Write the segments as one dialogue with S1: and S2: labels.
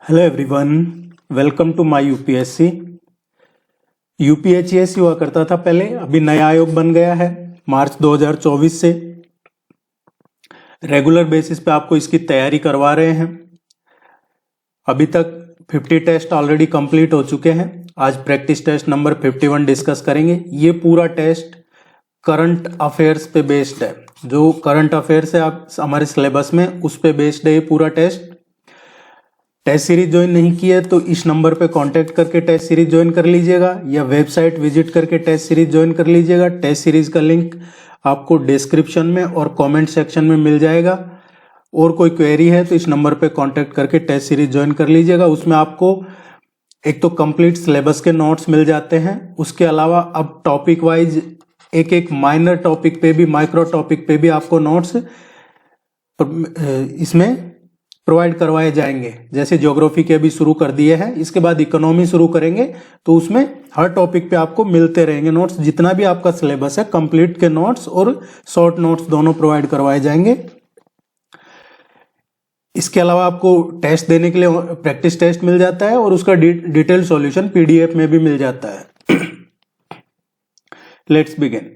S1: Hello everyone, welcome to my UPSC. UPHSC हुआ करता था पहले, अभी नया आयोग बन गया है मार्च 2024 से। रेगुलर बेसिस पे आपको इसकी तैयारी करवा रहे हैं। अभी तक 50 टेस्ट ऑलरेडी कंप्लीट हो चुके हैं। आज प्रैक्टिस टेस्ट नंबर 51 डिस्कस करेंगे। ये पूरा टेस्ट करंट अफेयर्स पे बेस्ड है। जो करंट अफेयर्स है आप हमारे सिलेबस में, उस पे बेस्ड है ये पूरा टेस्ट सीरीज ज्वाइन नहीं की है तो इस नंबर पे कांटेक्ट करके टेस्ट सीरीज ज्वाइन कर लीजिएगा, या वेबसाइट विजिट करके टेस्ट सीरीज ज्वाइन कर लीजिएगा। टेस्ट सीरीज का लिंक आपको डिस्क्रिप्शन में और कमेंट सेक्शन में मिल जाएगा। और कोई क्वेरी है तो इस नंबर पे कांटेक्ट करके टेस्ट सीरीज ज्वाइन कर लीजिएगा। उसमें आपको एक तो कंप्लीट सिलेबस के नोट्स मिल जाते हैं, उसके अलावा अब टॉपिक वाइज एक एक माइनर टॉपिक पे भी, माइक्रो टॉपिक पे भी आपको नोट्स इसमें प्रोवाइड करवाए जाएंगे। जैसे ज्योग्राफी के अभी शुरू कर दिए हैं, इसके बाद इकोनॉमी शुरू करेंगे, तो उसमें हर टॉपिक पे आपको मिलते रहेंगे नोट्स। जितना भी आपका सिलेबस है कंप्लीट के नोट्स और शॉर्ट नोट्स दोनों प्रोवाइड करवाए जाएंगे। इसके अलावा आपको टेस्ट देने के लिए प्रैक्टिस टेस्ट मिल जाता है और उसका डिटेल सॉल्यूशन पीडीएफ में भी मिल जाता है। Let's begin.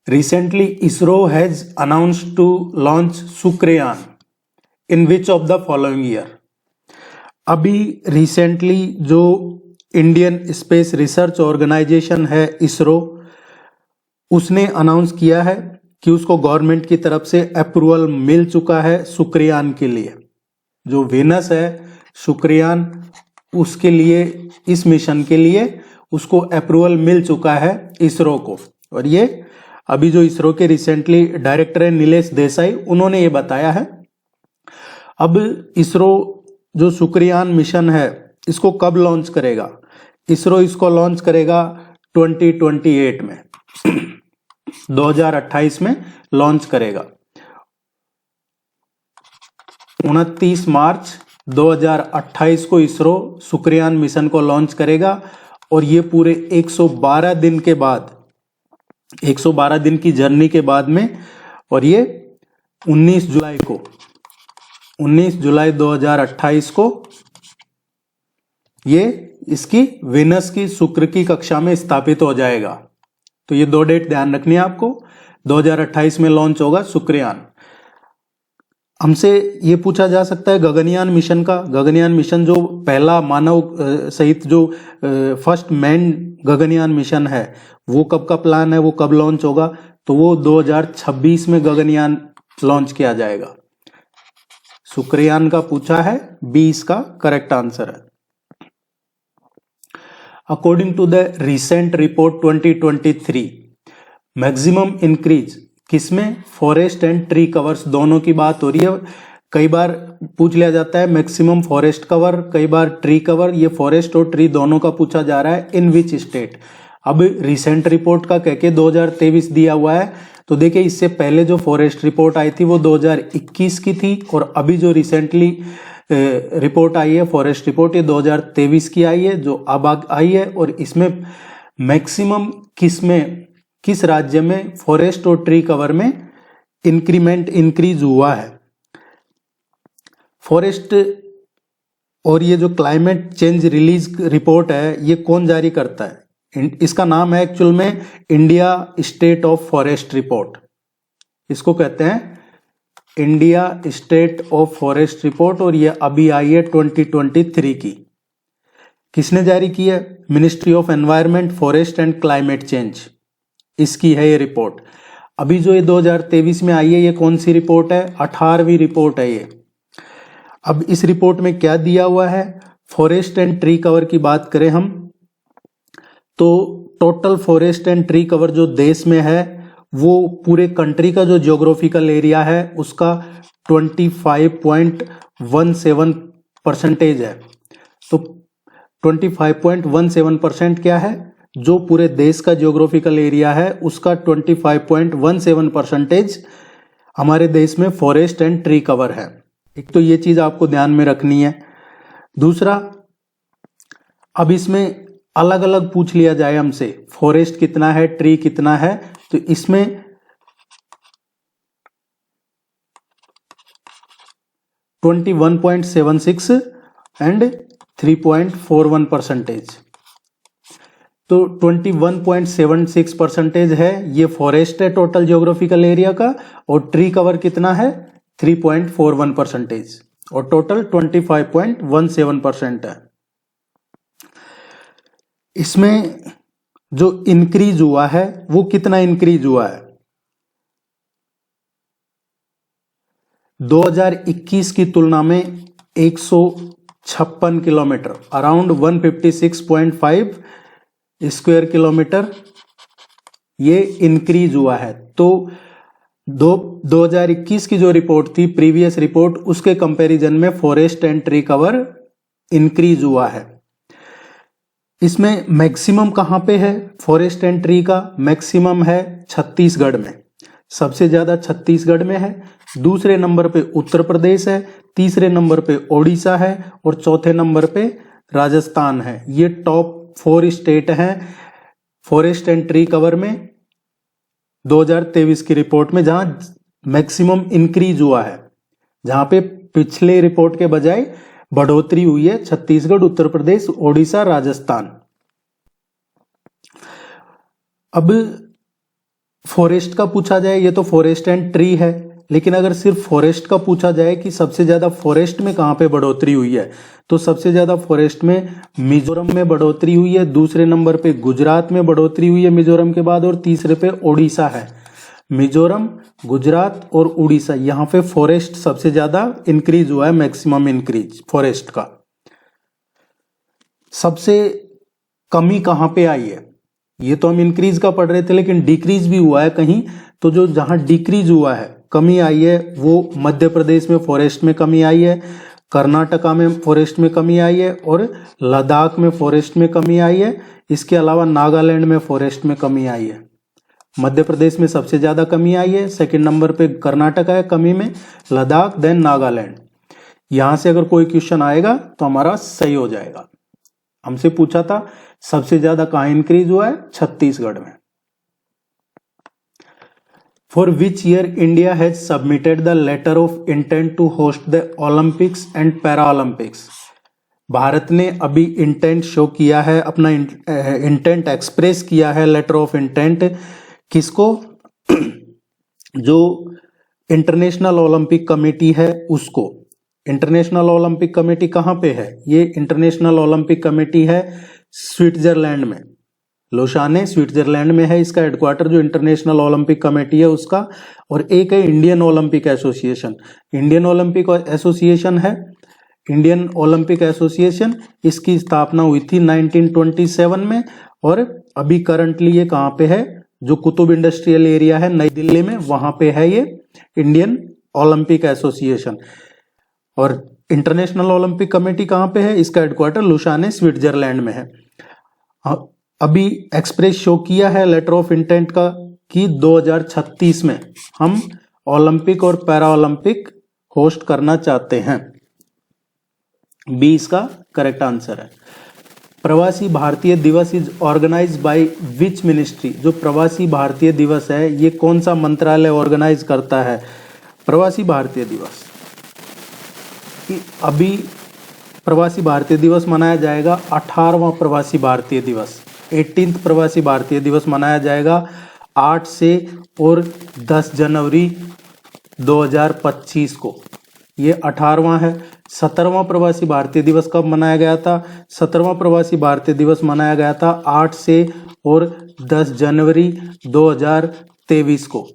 S1: Recently, ISRO has announced to launch Sukrayaan in which of the following year? अभी रिसेंटली जो इंडियन स्पेस रिसर्च ऑर्गेनाइजेशन है इसरो, उसने अनाउंस किया है कि उसको गवर्नमेंट की तरफ से अप्रूवल मिल चुका है शुक्रयान के लिए। जो वेनस है शुक्रयान, उसके लिए, इस मिशन के लिए उसको अप्रूवल मिल चुका है इसरो को। और ये अभी जो इसरो के रिसेंटली डायरेक्टर है नीलेश देसाई, उन्होंने ये बताया है। अब इसरो जो शुक्रयान मिशन है इसको कब लॉन्च करेगा? इसरो इसको लॉन्च करेगा 2028 में 2028 में लॉन्च करेगा। 29 मार्च 2028 को इसरो शुक्रयान मिशन को लॉन्च करेगा। और ये पूरे 112 दिन के बाद, 112 दिन की जर्नी के बाद में, और ये 19 जुलाई 2028 को ये इसकी वेनस की, शुक्र की कक्षा में स्थापित हो जाएगा। तो ये दो डेट ध्यान रखनी है आपको। 2028 में लॉन्च होगा शुक्रयान। हमसे ये पूछा जा सकता है गगनयान मिशन का। गगनयान मिशन जो पहला मानव सहित जो फर्स्ट मैन गगनयान मिशन है, वो कब का प्लान है, वो कब लॉन्च होगा? तो वो 2026 में गगनयान लॉन्च किया जाएगा। शुक्रयान का पूछा है, 20 का करेक्ट आंसर है। According to the recent report 2023, maximum increase किसमें? फॉरेस्ट एंड ट्री कवर्स दोनों की बात हो रही है। कई बार पूछ लिया जाता है मैक्सिमम फॉरेस्ट कवर, कई बार ट्री कवर। ये फॉरेस्ट और ट्री दोनों का पूछा जा रहा है। In which state? अब रिसेंट रिपोर्ट का कहके 2023 दिया हुआ है, तो देखिए इससे पहले जो फॉरेस्ट रिपोर्ट आई थी वो 2021 की थी, और अभी जो रिसेंटली रिपोर्ट आई है फॉरेस्ट रिपोर्ट, ये 2023 की आई है, जो अब आई है। और इसमें मैक्सिमम किस राज्य में फॉरेस्ट और ट्री कवर में इंक्रीज हुआ है? फॉरेस्ट और ये जो क्लाइमेट चेंज रिलीज रिपोर्ट है, ये कौन जारी करता है? इसका नाम है एक्चुअल में India state of forest report. इसको कहते हैं India state of forest report, और ये अभी आई है 2023 की। किसने जारी की है? Ministry of environment, forest and climate change, इसकी है ये रिपोर्ट। अभी जो ये 2023 में आई है, ये कौन सी रिपोर्ट है? 18वीं रिपोर्ट है ये। अब इस रिपोर्ट में क्या दिया हुआ है? फॉरेस्ट एंड ट्री कवर की बात करें हम, तो total forest and tree cover जो देश में है, वो पूरे कंट्री का जो जियोग्राफिकल एरिया है उसका 25.17% है। तो 25.17% क्या है? जो पूरे देश का जियोग्राफिकल एरिया है उसका 25.17% हमारे देश में फॉरेस्ट एंड ट्री कवर है। एक तो ये चीज आपको ध्यान में रखनी है। दूसरा, अब इसमें अलग अलग पूछ लिया जाए हमसे, फॉरेस्ट कितना है, ट्री कितना है, तो इसमें 21.76 एंड 3.41%। तो 21.76% है ये फॉरेस्ट है टोटल जियोग्राफिकल एरिया का, और ट्री कवर कितना है 3.41%, और टोटल 25.17% है। इसमें जो इंक्रीज हुआ है वो कितना इंक्रीज हुआ है, 2021 की तुलना में 156 किलोमीटर, अराउंड 156.5 स्क्वायर किलोमीटर ये इंक्रीज हुआ है। तो 2021 की जो रिपोर्ट थी, प्रीवियस रिपोर्ट, उसके कंपैरिजन में forest and tree cover increase हुआ है। इसमें मैक्सिमम कहां पे है फॉरेस्ट एंड ट्री का, मैक्सिमम है छत्तीसगढ़ में, सबसे ज्यादा छत्तीसगढ़ में है, दूसरे नंबर पे उत्तर प्रदेश है, तीसरे नंबर पे ओडिशा है, और चौथे नंबर पे राजस्थान है। ये टॉप 4 स्टेट हैं फॉरेस्ट एंड ट्री कवर में 2023 की रिपोर्ट में, जहां मैक्सिमम इंक्रीज हुआ है, जहां पे पिछले रिपोर्ट के बजाय बढ़ोतरी हुई है, छत्तीसगढ़, उत्तर प्रदेश, ओडिशा, राजस्थान। अब फॉरेस्ट का पूछा जाए, ये तो फॉरेस्ट एंड ट्री है, लेकिन अगर सिर्फ फॉरेस्ट का पूछा जाए कि सबसे ज्यादा फॉरेस्ट में कहां पे बढ़ोतरी हुई है, तो सबसे ज्यादा फॉरेस्ट में मिजोरम में बढ़ोतरी हुई है, दूसरे नंबर पे गुजरात में बढ़ोतरी हुई है मिजोरम के बाद, और तीसरे पे ओडिशा है। मिजोरम, गुजरात और उड़ीसा, यहां पे फॉरेस्ट सबसे ज्यादा इंक्रीज हुआ है, मैक्सिमम इंक्रीज फॉरेस्ट का। सबसे कमी कहां पे आई है, ये तो हम इंक्रीज का पढ़ रहे थे, लेकिन डिक्रीज भी हुआ है कहीं। तो जो जहां डिक्रीज हुआ है, कमी आई है, वो मध्य प्रदेश में फॉरेस्ट में कमी आई है, कर्नाटका में फॉरेस्ट में कमी आई है, और लद्दाख में फॉरेस्ट में कमी आई है। इसके अलावा नागालैंड में फॉरेस्ट में कमी आई है। मध्य प्रदेश में सबसे ज्यादा कमी आई है, सेकंड नंबर पे कर्नाटका है कमी में, लद्दाख, देन नागालैंड। यहां से अगर कोई क्वेश्चन आएगा तो हमारा सही हो जाएगा। हमसे पूछा था सबसे ज्यादा कहां इंक्रीज हुआ है, छत्तीसगढ़ में। For which year India has submitted the letter of intent to host the Olympics and para Olympics. Bharat ने अभी इंटेंट शो किया है, अपना इंटेंट एक्सप्रेस किया है, लेटर ऑफ इंटेंट, किसको, जो इंटरनेशनल ओलंपिक कमेटी है उसको। इंटरनेशनल ओलंपिक कमेटी कहां पे है, ये इंटरनेशनल ओलंपिक कमेटी है स्विट्जरलैंड में, लोशाने स्विट्जरलैंड में है इसका हेडक्वार्टर, जो इंटरनेशनल ओलंपिक कमेटी है उसका। और एक है Indian Olympic association, Indian Olympic association है, इंडियन ओलंपिक एसोसिएशन, इसकी स्थापना हुई थी 1927 में, और अभी करंटली ये कहां पे है, जो कुतुब इंडस्ट्रियल एरिया है नई दिल्ली में, वहां पे है ये इंडियन ओलंपिक एसोसिएशन। और इंटरनेशनल ओलंपिक कमेटी कहां पे है, इसका हेडक्वार्टर लुसाने स्विट्जरलैंड में है। अभी एक्सप्रेस शो किया है लेटर ऑफ इंटेंट का कि 2036 में हम ओलंपिक और पैरा ओलंपिक होस्ट करना चाहते हैं। बी इसका करेक्ट आंसर है। Pravasi Bharatiya Divas is organised by which ministry. जो प्रवासी भारतीय दिवस है ये कौन सा मंत्रालय ऑर्गेनाइज करता है, प्रवासी भारतीय दिवस। अभी प्रवासी भारतीय दिवस मनाया जाएगा 18वां प्रवासी भारतीय दिवस, 18th प्रवासी भारतीय दिवस मनाया जाएगा 8 से और 10 जनवरी 2025 को, ये 18वां है। 17वां प्रवासी भारतीय दिवस कब मनाया गया था, 17वां प्रवासी भारतीय दिवस मनाया गया था 8 से और 10 जनवरी 2023 को।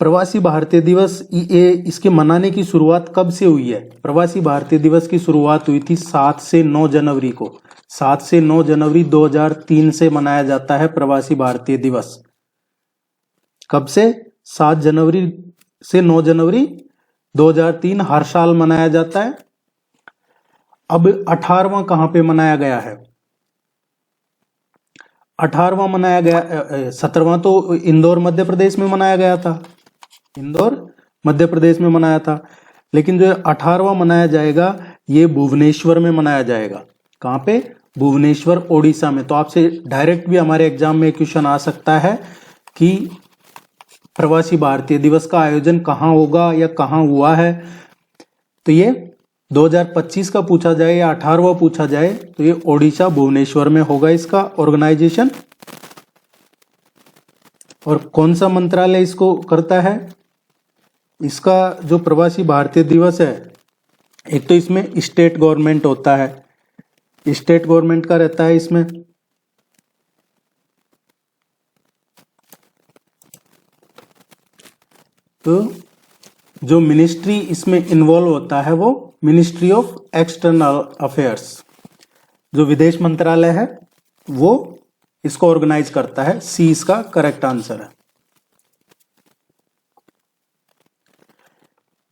S1: प्रवासी भारतीय दिवस ये इसके मनाने की शुरुआत कब से हुई है, प्रवासी भारतीय दिवस की शुरुआत हुई थी 7 से 9 जनवरी को, 7 से 9 जनवरी 2003 से मनाया जाता है प्रवासी भारतीय दिवस। कब से, 7 जनवरी से 9 जनवरी 2003 हर साल मनाया जाता है। अब 18वां कहां पे मनाया गया है, 18वां मनाया गया, 17वां तो इंदौर मध्य प्रदेश में मनाया गया था, इंदौर मध्य प्रदेश में मनाया था। लेकिन जो 18वां मनाया जाएगा ये भुवनेश्वर में मनाया जाएगा। कहां पे, भुवनेश्वर ओडिशा में। तो आपसे डायरेक्ट भी हमारे एग्जाम में क्वेश्चन आ सकता है कि प्रवासी भारतीय दिवस का आयोजन कहाँ होगा या कहाँ हुआ है, तो ये 2025 का पूछा जाए या 18वां पूछा जाए तो ये ओडिशा भुवनेश्वर में होगा इसका ऑर्गेनाइजेशन। और कौन सा मंत्रालय इसको करता है? इसका जो प्रवासी भारतीय दिवस है, एक तो इसमें स्टेट गवर्नमेंट होता है, स्टेट गवर्नमेंट का रहता है इसमें, तो जो मिनिस्ट्री इसमें इन्वॉल्व होता है वो मिनिस्ट्री ऑफ एक्सटर्नल अफेयर्स, जो विदेश मंत्रालय है वो इसको ऑर्गेनाइज करता है। सी इसका करेक्ट आंसर है।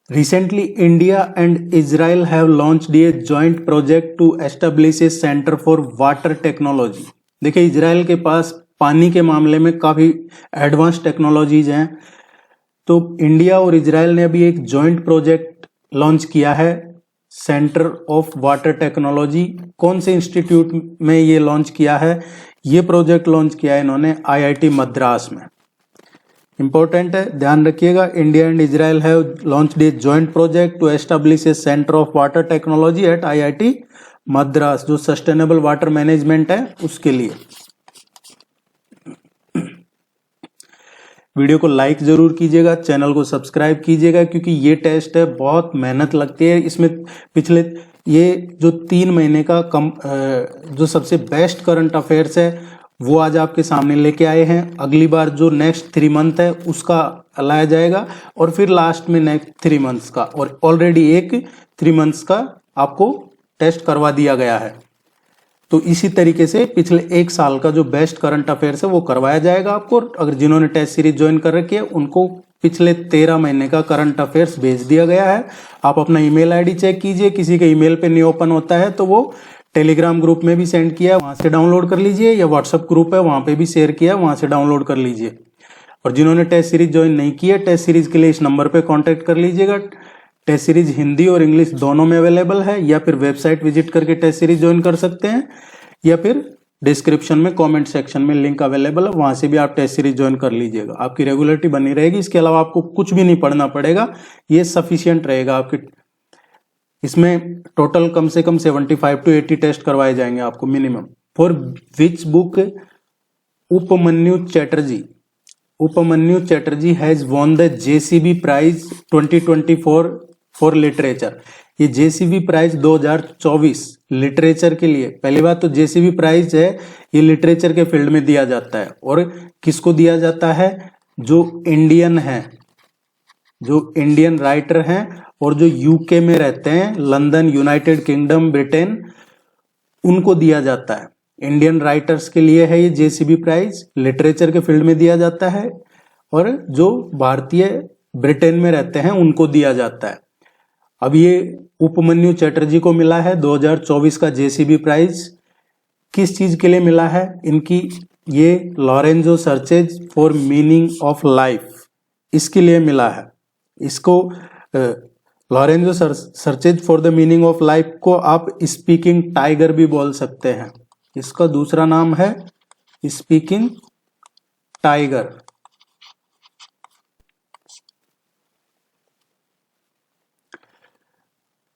S1: Recently, India and Israel have launched a joint project to establish a center for water technology। देखिए, इजराइल के पास पानी के मामले में काफी एडवांस टेक्नोलॉजीज हैं, तो इंडिया और इजराइल ने अभी एक जॉइंट प्रोजेक्ट लॉन्च किया है, सेंटर ऑफ वाटर टेक्नोलॉजी। कौन से इंस्टीट्यूट में ये लॉन्च किया है? ये प्रोजेक्ट लॉन्च किया है इन्होंने IIT मद्रास में। इंपॉर्टेंट है, ध्यान रखिएगा। India and Israel have launched a joint project to establish a centre of water technology at IIT Madras, जो सस्टेनेबल वाटर मैनेजमेंट है उसके लिए। वीडियो को लाइक जरूर कीजिएगा, चैनल को सब्सक्राइब कीजिएगा, क्योंकि ये टेस्ट है, बहुत मेहनत लगती है इसमें। पिछले ये जो 3 महीने का जो सबसे बेस्ट करंट अफेयर्स है वो आज आपके सामने लेके आए हैं। अगली बार जो नेक्स्ट 3 मंथ है उसका लाया जाएगा, और फिर लास्ट में नेक्स्ट 3 मंथ्स का, और ऑलरेडी एक 3 मंथ्स का आपको टेस्ट करवा दिया गया है। तो इसी तरीके से पिछले 1 साल का जो बेस्ट करंट अफेयर्स है वो करवाया जाएगा आपको। अगर जिन्होंने टेस्ट सीरीज ज्वाइन कर रखी है उनको पिछले 13 महीने का करंट अफेयर्स भेज दिया गया है। आप अपना ईमेल आईडी चेक कीजिए, किसी के ईमेल पे नहीं ओपन होता है तो वो टेलीग्राम ग्रुप में भी सेंड किया है, वहां से डाउनलोड कर लीजिए, या व्हाट्सएप ग्रुप है वहां पे भी शेयर किया है, वहां से डाउनलोड कर लीजिए। और जिन्होंने टेस्ट सीरीज ज्वाइन नहीं की है, टेस्ट सीरीज के लिए इस नंबर पे कांटेक्ट कर लीजिएगा। टेस्ट सीरीज हिंदी और इंग्लिश दोनों में अवेलेबल है, या फिर वेबसाइट विजिट करके टेस्ट सीरीज ज्वाइन कर सकते हैं, या फिर डिस्क्रिप्शन में कमेंट सेक्शन में लिंक अवेलेबल है, वहां से भी आप टेस्ट सीरीज ज्वाइन कर लीजिएगा। आपकी रेगुलरिटी बनी रहेगी, इसके अलावा आपको कुछ भी नहीं पढ़ना पड़ेगा, ये सफिशियंट रहेगा आपके। इसमें टोटल कम से कम 75 to 80 टेस्ट करवाए जाएंगे आपको minimum. For which book Upamanyu Chatterjee has won the JCB prize 2024 for literature. ये JCB प्राइज 2024 लिटरेचर के लिए, पहली बात तो JCB प्राइज है ये लिटरेचर के फील्ड में दिया जाता है, और किसको दिया जाता है? जो इंडियन है, जो इंडियन राइटर हैं और जो UK में रहते हैं, लंदन, यूनाइटेड किंगडम, ब्रिटेन, उनको दिया जाता है। इंडियन राइटर्स के लिए है ये JCB प्राइज, लिटरेचर के फील्ड में दिया जाता है, और जो भारतीय ब्रिटेन में रहते हैं उनको दिया जाता है। अब ये उपमन्यु चैटर्जी को मिला है 2024 का JCB प्राइज। किस चीज के लिए मिला है इनकी? ये Lorenzo searches for meaning of life, इसके लिए मिला है। इसको Lorenzo searches for the meaning of life को आप स्पीकिंग टाइगर भी बोल सकते हैं। इसका दूसरा नाम है speaking tiger.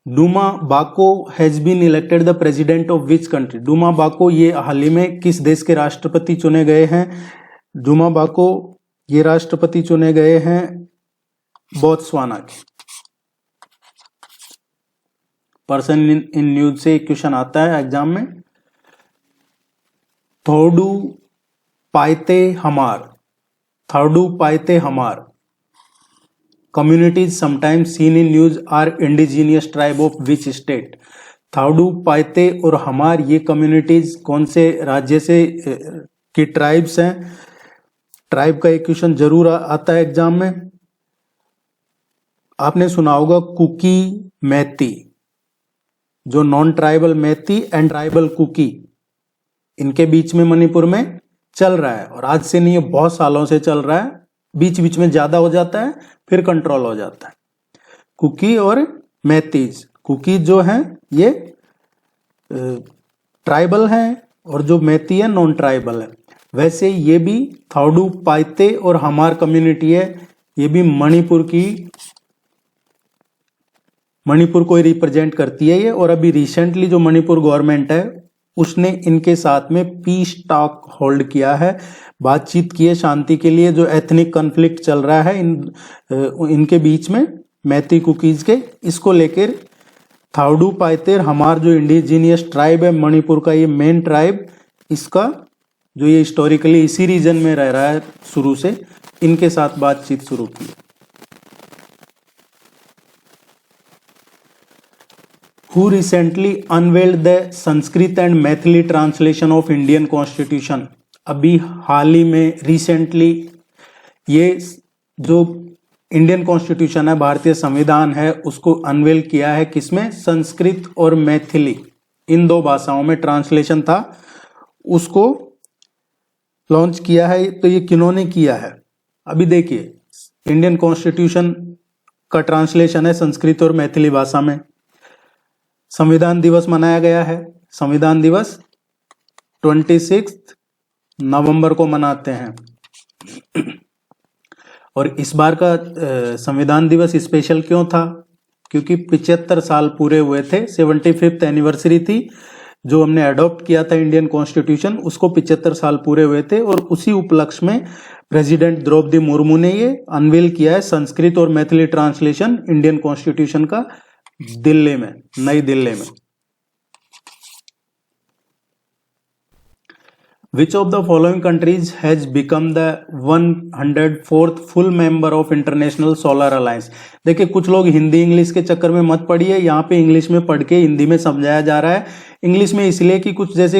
S1: Duma Boko has been elected the president of which country. Duma Boko ये हाल ही में किस देश के राष्ट्रपति चुने गए हैं? डूमा बाको ये राष्ट्रपति चुने गए हैं बोत्सवाना के। पर्सन इन न्यूज से एक क्वेश्चन आता है एग्जाम में। थोडू पाइते हमार communities sometimes seen in news are indigenous tribe of which state। थाउडू, पाइते और हमार ये कम्युनिटीज कौन से राज्य से की ट्राइब्स हैं? ट्राइब का एक क्वेश्चन जरूर आता है एग्जाम में। आपने सुना होगा कुकी मैती, जो non tribal Meitei and tribal Kuki, इनके बीच में मणिपुर में चल रहा है, और आज से नहीं, ये बहुत सालों से चल रहा है। बीच बीच में ज्यादा हो जाता है, फिर कंट्रोल हो जाता है। कुकी और मैतीज, कुकी जो हैं ये ट्राइबल हैं, और जो मैती है नॉन ट्राइबल है। वैसे ये भी थाउडू पाइते और हमार कम्युनिटी है, ये भी मणिपुर को ही रिप्रेजेंट करती है ये। और अभी रिसेंटली जो मणिपुर गवर्नमेंट है उसने इनके साथ में पीस टॉक होल्ड किया है, बातचीत की है शांति के लिए। जो एथनिक कॉन्फ्लिक्ट चल रहा है इनके बीच में मैती कुकीज के, इसको लेकर थाउडू पाइतेर हमार जो इंडिजीनियस ट्राइब है मणिपुर का, ये मेन ट्राइब, इसका जो ये हिस्टोरिकली इसी रीजन में रह रहा है शुरू से, इनके साथ बातचीत शुरू की। Who recently unveiled the Sanskrit and Maithili translation of Indian constitution? अभी हाल ही में रिसेंटली ये जो इंडियन कॉन्स्टिट्यूशन है, भारतीय संविधान है, उसको अनवेल किया है। किसमें? संस्कृत और मैथिली, इन दो भाषाओं में ट्रांसलेशन था, उसको लॉन्च किया है। तो ये किन्होंने किया है? अभी देखिए, इंडियन कॉन्स्टिट्यूशन का ट्रांसलेशन है संस्कृत और मैथिली भाषा में। संविधान दिवस मनाया गया है, संविधान दिवस 26 नवंबर को मनाते हैं। और इस बार का संविधान दिवस स्पेशल क्यों था? क्योंकि 75 साल पूरे हुए थे, 75th एनिवर्सरी थी। जो हमने अडॉप्ट किया था इंडियन कॉन्स्टिट्यूशन, उसको 75 साल पूरे हुए थे। और उसी उपलक्ष्य में प्रेसिडेंट द्रौपदी मुर्मू ने ये अनवील किया है संस्कृत और मैथिली ट्रांसलेशन इंडियन कॉन्स्टिट्यूशन का, दिल्ली में, नई दिल्ली में। Which of the following countries has become the 104th full member of International Solar Alliance? देखिए, कुछ लोग हिंदी इंग्लिश के चक्कर में मत पड़िए, यहाँ पे इंग्लिश में पढ़ के हिंदी में समझाया जा रहा है। इंग्लिश में इसलिए कि कुछ जैसे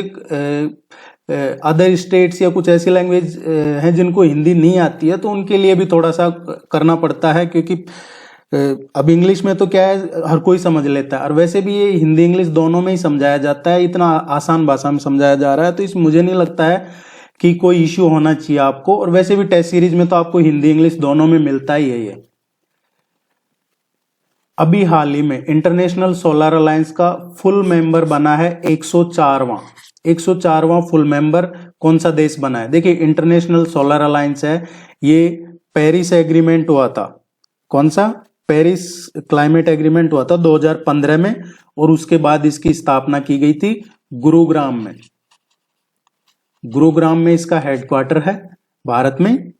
S1: अदर स्टेट्स या कुछ ऐसी लैंग्वेज हैं जिनको हिंदी नहीं आती है, तो उनके लिए भी थोड़ा सा करना पड़ता है। क्योंकि अब इंग्लिश में तो क्या है, हर कोई समझ लेता है, और वैसे भी ये हिंदी इंग्लिश दोनों में ही समझाया जाता है, इतना आसान भाषा में समझाया जा रहा है। तो इस मुझे नहीं लगता है कि कोई इश्यू होना चाहिए आपको। और वैसे भी टेस्ट सीरीज में तो आपको हिंदी इंग्लिश दोनों में मिलता ही है ये। अभी हाल ही में इंटरनेशनल सोलर अलायंस का फुल मेंबर बना है 104वां फुल मेंबर कौन सा देश बना है? देखिए, इंटरनेशनल सोलर अलायंस है, ये पेरिस एग्रीमेंट हुआ था। कौन सा? पेरिस क्लाइमेट एग्रीमेंट हुआ था 2015 में, और उसके बाद इसकी स्थापना की गई थी गुरुग्राम में। गुरुग्राम में इसका हेडक्वार्टर है भारत में।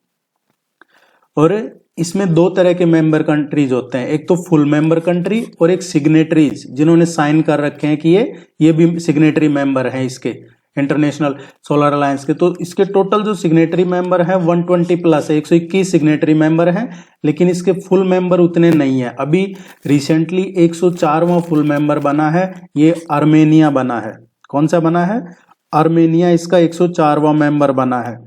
S1: और इसमें दो तरह के मेंबर कंट्रीज होते हैं, एक तो फुल मेंबर कंट्री और एक सिग्नेटरीज, जिन्होंने साइन कर रखे हैं कि ये भी सिग्नेटरी मेंबर हैं इसके, इंटरनेशनल सोलर अलायंस के। तो इसके टोटल जो सिग्नेटरी मेंबर हैं 120 प्लस है, 121 सिग्नेटरी मेंबर हैं, लेकिन इसके फुल मेंबर उतने नहीं है। अभी रिसेंटली 104वां फुल मेंबर बना है, ये आर्मेनिया बना है। कौन सा बना है? आर्मेनिया इसका 104वां मेंबर बना है।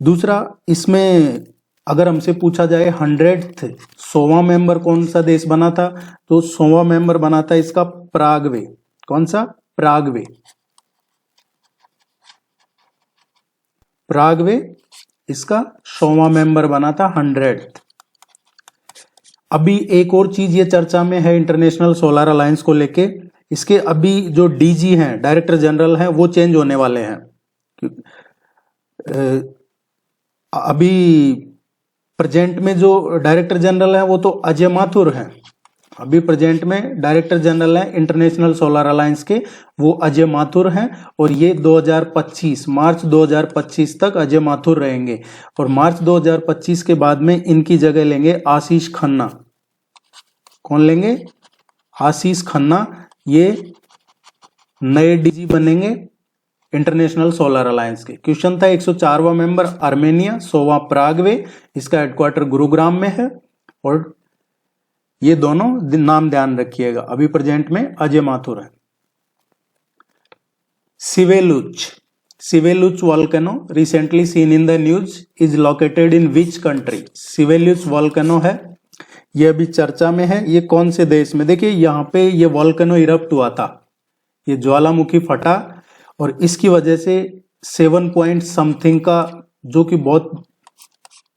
S1: दूसरा, इसमें अगर हमसे पूछा जाए 100वां मेंबर कौन सा देश बना था, तो 100वां मेंबर बना था इसका प्रागवे। कौन सा? प्रागवे। प्रागवे इसका 100वां मेंबर बना था, 100th। अभी एक और चीज ये चर्चा में है इंटरनेशनल सोलर अलायंस को लेके, इसके अभी जो डीजी हैं, डायरेक्टर जनरल हैं, वो चेंज होने वाले हैं। अभी प्रेजेंट में जो डायरेक्टर जनरल हैं वो तो अजय माथुर हैं। अभी प्रेजेंट में डायरेक्टर जनरल हैं इंटरनेशनल सोलर अलायंस के, वो अजय माथुर हैं। और ये 2025 मार्च 2025 तक अजय माथुर रहेंगे। और मार्च 2025 के बाद में इनकी जगह लेंगे आशीष खन्ना। कौन लेंगे? आशीष खन्ना। ये नए डीजी बनेंगे इंटरनेशनल सोलर अलायंस के। क्वेश्चन था 104वां मेंबर आर्मेनिया, 100वां प्रागवे, इसका हेडक्वार्टर गुरुग्राम में है। और ये दोनों नाम ध्यान रखिएगा। अभी प्रेजेंट में अजय माथुर है। Shiveluch volcano recently seen in the news is located in which country? Shiveluch volcano है, ये अभी चर्चा में है। ये कौन से देश में? देखिए, यहाँ पे ये वॉल्केनो इरप्ट हुआ था, ये ज्वालामुखी फटा, और इसकी वजह से 7 पॉइंट समथिंग का, जो कि बहुत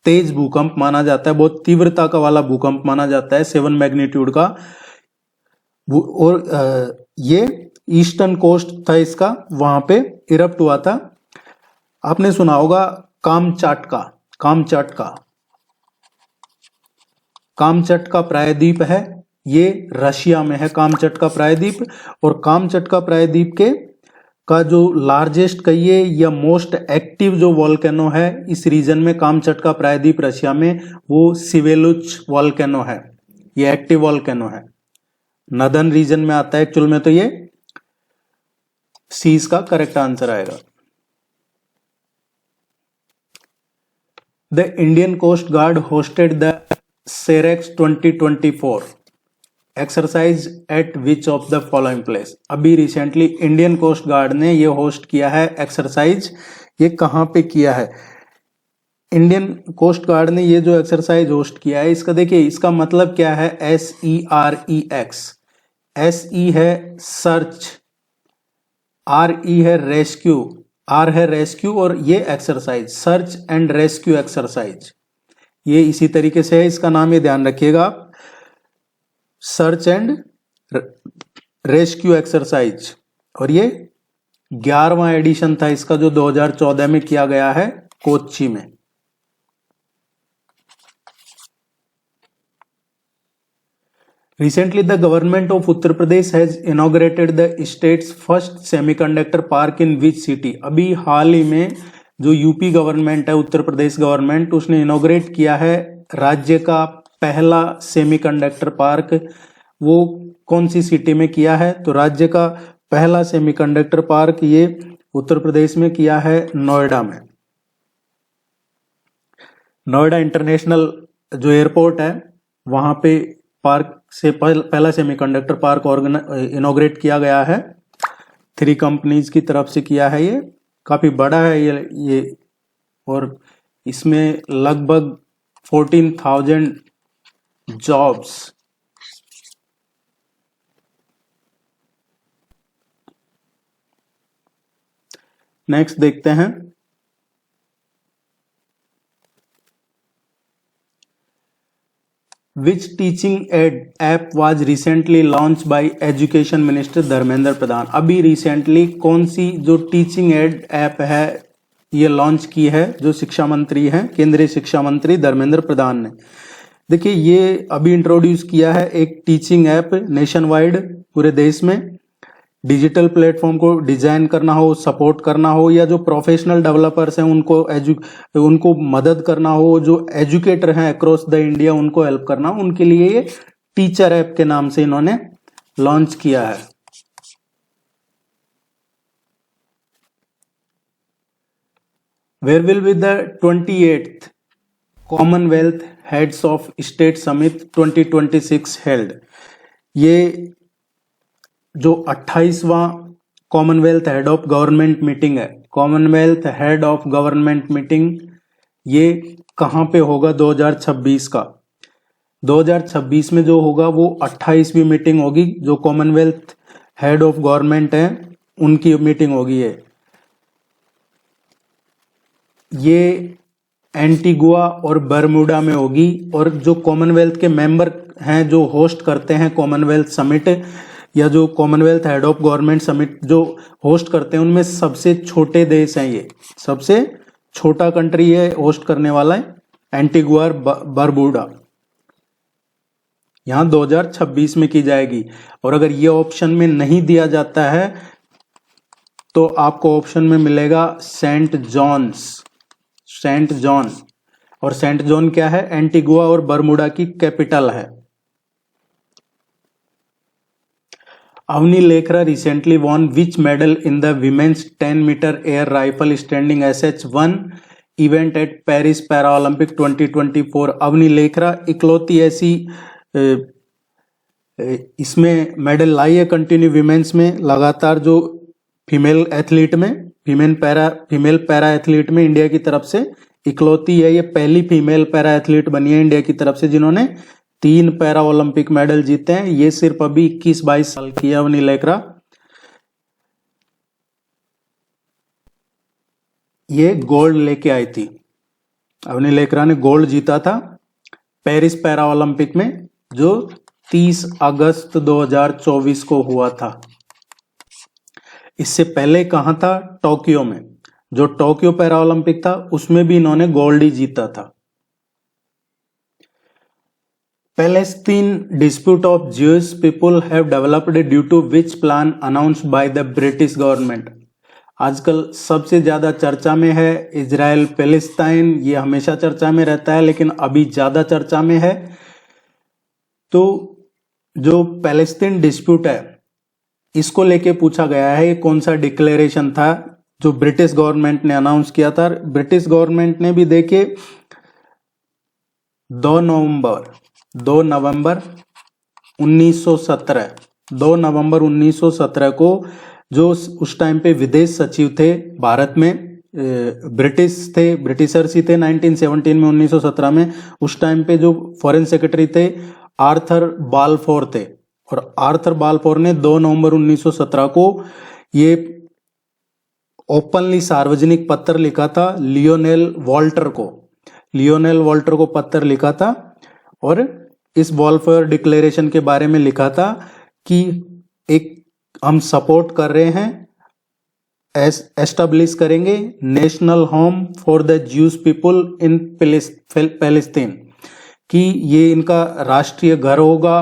S1: तेज भूकंप माना जाता है, बहुत तीव्रता का वाला भूकंप माना जाता है, 7 मैग्नीट्यूड का। और ये ईस्टर्न कोस्ट था इसका, वहां पे इरप्ट हुआ था। आपने सुना होगा कामचाटका। कामचटका प्रायद्वीप है, ये रशिया में है कामचटका प्रायद्वीप। और कामचटका प्रायद्वीप के का जो लार्जेस्ट कहिए या मोस्ट एक्टिव जो वॉल्केनो है इस रीजन में, कामचटका प्रायद्वीप रशिया में, वो सिवेलुच वॉल्केनो है। ये एक्टिव वॉल्केनो है, नदर्न रीजन में आता है एक्चुअल में, तो ये सी इसका करेक्ट आंसर आएगा। The Indian Coast Guard hosted the SAREX 2024 exercise at which of the following place. अभी रिसेंटली इंडियन कोस्ट गार्ड ने ये होस्ट किया है एक्सरसाइज, ये कहां पे किया है? इंडियन कोस्ट गार्ड ने ये जो एक्सरसाइज होस्ट किया है, इसका देखिए इसका मतलब क्या है, SEREX। SE है सर्च, RE है रेस्क्यू, R है रेस्क्यू, और ये exercise search and rescue exercise, ये इसी तरीके से है, इसका नाम ये ध्यान रखिएगा आप, सर्च एंड रेस्क्यू एक्सरसाइज। और ये 11वां एडिशन था इसका, जो 2014 में किया गया है कोच्चि में। Recently, the government of Uttar Pradesh has inaugurated the state's first semiconductor park in which city? अभी हाल ही में जो यूपी गवर्नमेंट है, उत्तर प्रदेश गवर्नमेंट, उसने इनॉग्रेट किया है राज्य का पहला सेमीकंडक्टर पार्क। वो कौन सी सिटी में किया है? तो राज्य का पहला सेमीकंडक्टर पार्क ये उत्तर प्रदेश में किया है, नोएडा में। नोएडा इंटरनेशनल जो एयरपोर्ट है वहां पे पार्क से पहला सेमीकंडक्टर पार्क इनॉग्रेट किया गया है। 3 कंपनीज की तरफ से किया है, ये काफी बड़ा है ये और इसमें लगभग 14,000 जॉब्स। नेक्स्ट देखते हैं, Which teaching app was recently launched by education minister Dharmendra Pradhan? अभी रिसेंटली कौन सी जो टीचिंग एड ऐप है ये लॉन्च की है, जो शिक्षा मंत्री हैं, केंद्रीय शिक्षा मंत्री धर्मेंद्र प्रधान ने। देखिए ये अभी इंट्रोड्यूस किया है एक टीचिंग ऐप नेशन वाइड, पूरे देश में। डिजिटल प्लेटफॉर्म को डिजाइन करना हो, सपोर्ट करना हो, या जो प्रोफेशनल डेवलपर्स हैं उनको मदद करना हो, जो एजुकेटर हैं अक्रॉस द इंडिया उनको हेल्प करना हो, उनके लिए ये टीचर ऐप के नाम से इन्होंने लॉन्च किया है। Where will be the 28th Commonwealth heads of state summit 2026 held? ये जो 28वां Commonwealth head of government meeting है, Commonwealth head of government meeting, ये कहां पे होगा? 2026 का। 2026 में जो होगा वो 28वीं मीटिंग होगी, जो कॉमनवेल्थ हेड ऑफ गवर्नमेंट है उनकी मीटिंग होगी। ये एंटीगुआ और बरमूडा में होगी। और जो कॉमनवेल्थ के मेंबर हैं जो होस्ट करते हैं कॉमनवेल्थ समिट, या जो Commonwealth head of government summit जो होस्ट करते हैं, उनमें सबसे छोटे देश हैं, ये सबसे छोटा कंट्री है होस्ट करने वाला है, एंटीगुआ और बरबूडा। यहां 2026 में की जाएगी। और अगर ये ऑप्शन में नहीं दिया जाता है तो आपको ऑप्शन में मिलेगा सेंट जॉन। और सेंट जॉन क्या है? एंटीगुआ और बरमूडा की कैपिटल है। Avani Lekhara recently won which medal in the women's 10 metre air rifle standing SH1 event at Paris Paralympic 2024? Avani Lekhara इकलौती ऐसी इसमें मेडल लाई है कंटिन्यू विमेन्स में, लगातार जो फीमेल पैरा एथलीट में इंडिया की तरफ से इकलौती है। ये पहली फीमेल पैरा एथलीट बनी है इंडिया की तरफ से जिन्होंने 3 पैरा ओलंपिक मेडल जीते हैं। ये सिर्फ अभी 21-22 साल की है अवनी लेखरा। ये गोल्ड लेके आई थी, अवनी लेखरा ने गोल्ड जीता था पेरिस पैरा ओलंपिक में, जो 30 अगस्त 2024 को हुआ था। इससे पहले कहां था? टोक्यो में। जो टोक्यो पैरा ओलंपिक था उसमें भी इन्होंने गोल्ड ही जीता था। Palestine dispute of Jewish people have developed due to which plan announced by the British government? आजकल सबसे ज्यादा चर्चा में है इजराइल पैलेस्टाइन, ये हमेशा चर्चा में रहता है लेकिन अभी ज्यादा चर्चा में है। तो जो पैलेस्टीन डिस्प्यूट है इसको लेके पूछा गया है, ये कौन सा डिक्लेरेशन था जो ब्रिटिश गवर्नमेंट ने अनाउंस किया था। ब्रिटिश गवर्नमेंट ने भी देखे 2 नवंबर 1917 को, जो उस टाइम पे विदेश सचिव थे भारत में, ब्रिटिशर्स ही थे 1917 में, 1917 में। उस टाइम पे जो फॉरेन सेक्रेटरी थे आर्थर बालफोर थे, और आर्थर बालफोर ने 2 नवंबर 1917 को ये ओपनली सार्वजनिक पत्र लिखा था लियोनेल वॉल्टर को पत्र लिखा था, और इस बालफोर डिक्लेरेशन के बारे में लिखा था कि एक हम सपोर्ट कर रहे हैं, एस्टेब्लिश करेंगे national home for the Jews people in Palestine, कि ये इनका राष्ट्रीय घर होगा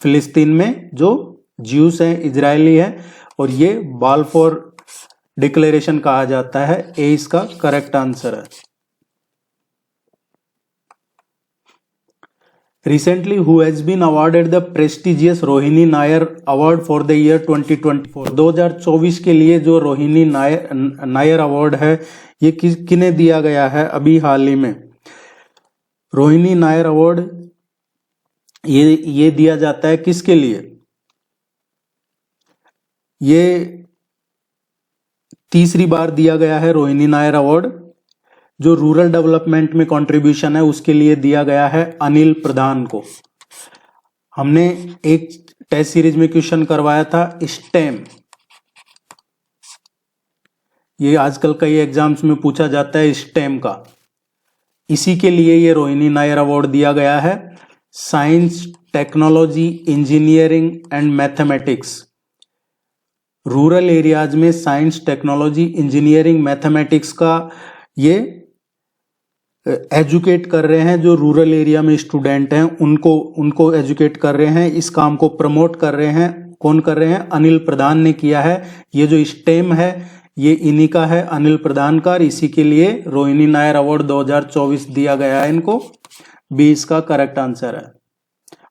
S1: फिलिस्तीन में जो ज्यूस हैं, इजरायली हैं, और ये बालफोर डिक्लेरेशन कहा जाता है। ए इसका करेक्ट आंसर है। Recently, who has been awarded the prestigious Rohini Nair award for the year 2024? 2024 के लिए जो रोहिणी नायर अवार्ड है ये किन्हें दिया गया है अभी हाल ही में? रोहिणी नायर अवार्ड ये दिया जाता है किसके लिए? ये तीसरी बार दिया गया है रोहिणी नायर अवार्ड। जो रूरल डेवलपमेंट में कंट्रीब्यूशन है उसके लिए दिया गया है अनिल प्रधान को। हमने एक टेस्ट सीरीज में क्वेश्चन करवाया था स्टेम, ये आजकल कई एग्जाम्स में पूछा जाता है स्टेम का, इसी के लिए ये रोहिणी नायर अवार्ड दिया गया है। Science, technology, engineering and mathematics, rural areas में साइंस, टेक्नोलॉजी, इंजीनियरिंग, मैथमेटिक्स का ये एजुकेट कर रहे हैं। जो रूरल एरिया में स्टूडेंट हैं उनको एजुकेट कर रहे हैं, इस काम को प्रमोट कर रहे हैं। कौन कर रहे हैं? अनिल प्रधान ने किया है। ये जो स्टेम है ये इन्हीं का है, अनिल प्रधान का, इसी के लिए रोहिणी नायर अवार्ड 2024 दिया गया है इनको। बी इसका करेक्ट आंसर है।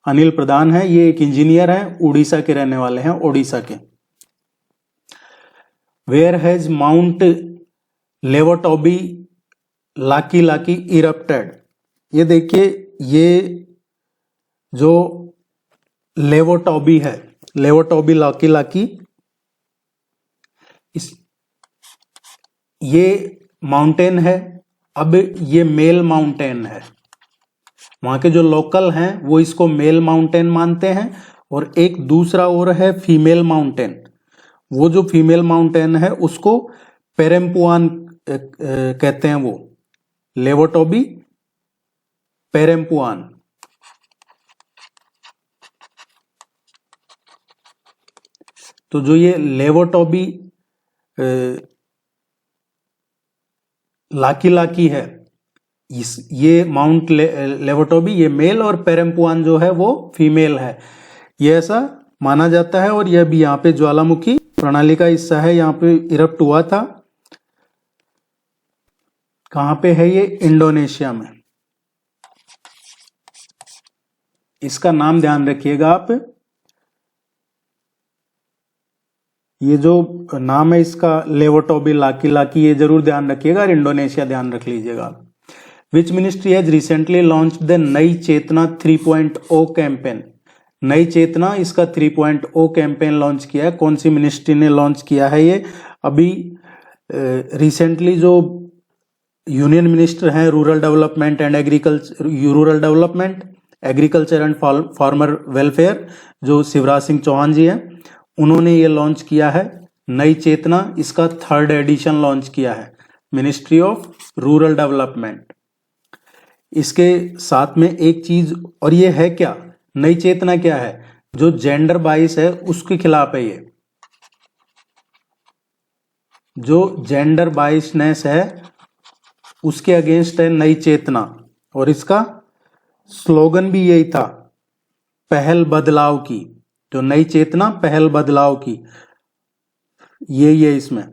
S1: अनिल प्रधान है, ये एक इंजीनियर है, उड़ीसा के रहने वाले हैं, ओडिशा के। Where has Mount Lewotobi Laki erupted? ये देखिए, ये जो लेवोटोबी है, लेवोटोबी लाकी ये माउंटेन है। अब ये मेल माउंटेन है, वहां के जो लोकल हैं वो इसको मेल माउंटेन मानते हैं, और एक दूसरा और है फीमेल माउंटेन। वो जो फीमेल माउंटेन है उसको पेरेम्पुआन कहते हैं, वो लेवोटोबी पेरेम्पुआन। तो जो ये लेवोटोबी लाकी है, ये माउंट लेवोटोबी ये मेल, और पेरेम्पुआन जो है वो फीमेल है, ये ऐसा माना जाता है। और यह भी यहाँ पे ज्वालामुखी प्रणाली का हिस्सा है, यहाँ पे इरप्ट हुआ था। कहां पे है ये? इंडोनेशिया में। इसका नाम ध्यान रखिएगा आप, ये जो नाम है इसका लेवोटोबी लाकी, ये जरूर ध्यान रखिएगा, और इंडोनेशिया ध्यान रख लीजिएगा। Which ministry has recently launched the नई चेतना 3.0 कैंपेन? नई चेतना, इसका 3.0 कैंपेन लॉन्च किया है। कौन सी मिनिस्ट्री ने लॉन्च किया है ये? अभी रिसेंटली जो यूनियन मिनिस्टर हैं rural development and agriculture and farmer welfare, जो शिवराज सिंह चौहान जी हैं, उन्होंने ये लॉन्च किया है नई चेतना। इसका 3rd एडिशन लॉन्च किया है मिनिस्ट्री ऑफ रूरल डेवलपमेंट। इसके साथ में एक चीज, और ये है क्या? नई चेतना क्या है? जो जेंडर बाइस है उसके खिलाफ है ये। जो जेंडर बाइसनेस है उसके अगेंस्ट है नई चेतना, और इसका स्लोगन भी यही था, पहल बदलाव की। जो नई चेतना पहल बदलाव की, यही है इसमें।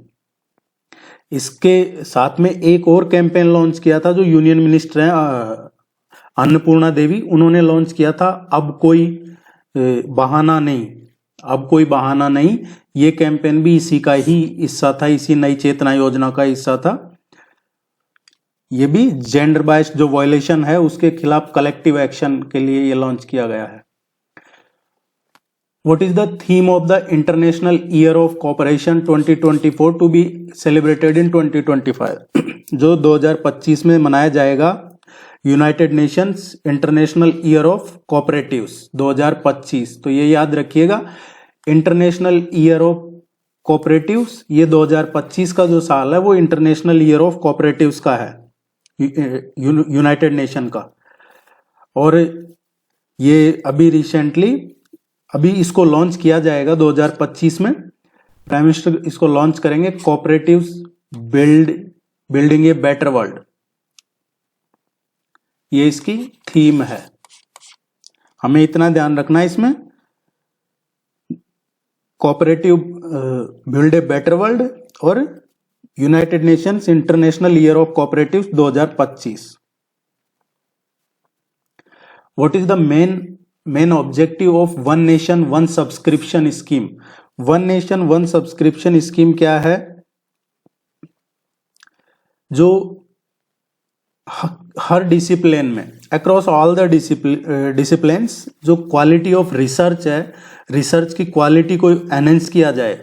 S1: इसके साथ में एक और कैंपेन लॉन्च किया था जो यूनियन मिनिस्टर हैं अन्नपूर्णा देवी, उन्होंने लॉन्च किया था, अब कोई बहाना नहीं, अब कोई बहाना नहीं। ये कैंपेन भी इसी का ही हिस्सा था, इसी नई चेतना योजना का हिस्सा था। ये भी जेंडर बाइस जो वायलेशन है उसके खिलाफ कलेक्टिव एक्शन के लिए ये लॉन्च किया गया है। What is the theme of the International Year of Cooperation 2024 to be celebrated in 2025? जो 2025 में मनाया जाएगा United Nations International Year of Cooperatives 2025। तो ये याद रखिएगा, इंटरनेशनल ईयर ऑफ कोऑपरेटिव्स, ये 2025 का जो साल है वो इंटरनेशनल ईयर ऑफ कोऑपरेटिव्स का है, यूनाइटेड नेशन का। और ये अभी रिसेंटली अभी इसको लॉन्च किया जाएगा 2025 में, प्राइम मिनिस्टर इसको लॉन्च करेंगे, कोऑपरेटिव्स बिल्डिंग ए बेटर वर्ल्ड, ये इसकी थीम है। हमें इतना ध्यान रखना है इसमें, cooperative build a better world और United Nations International Year of Cooperatives 2025। What is the main objective of one nation one subscription scheme? One nation one subscription scheme क्या है? जो हर डिसिप्लिन में, अक्रॉस ऑल द डिसिप्लिन्स, जो quality of research है, research की quality को enhance किया जाए,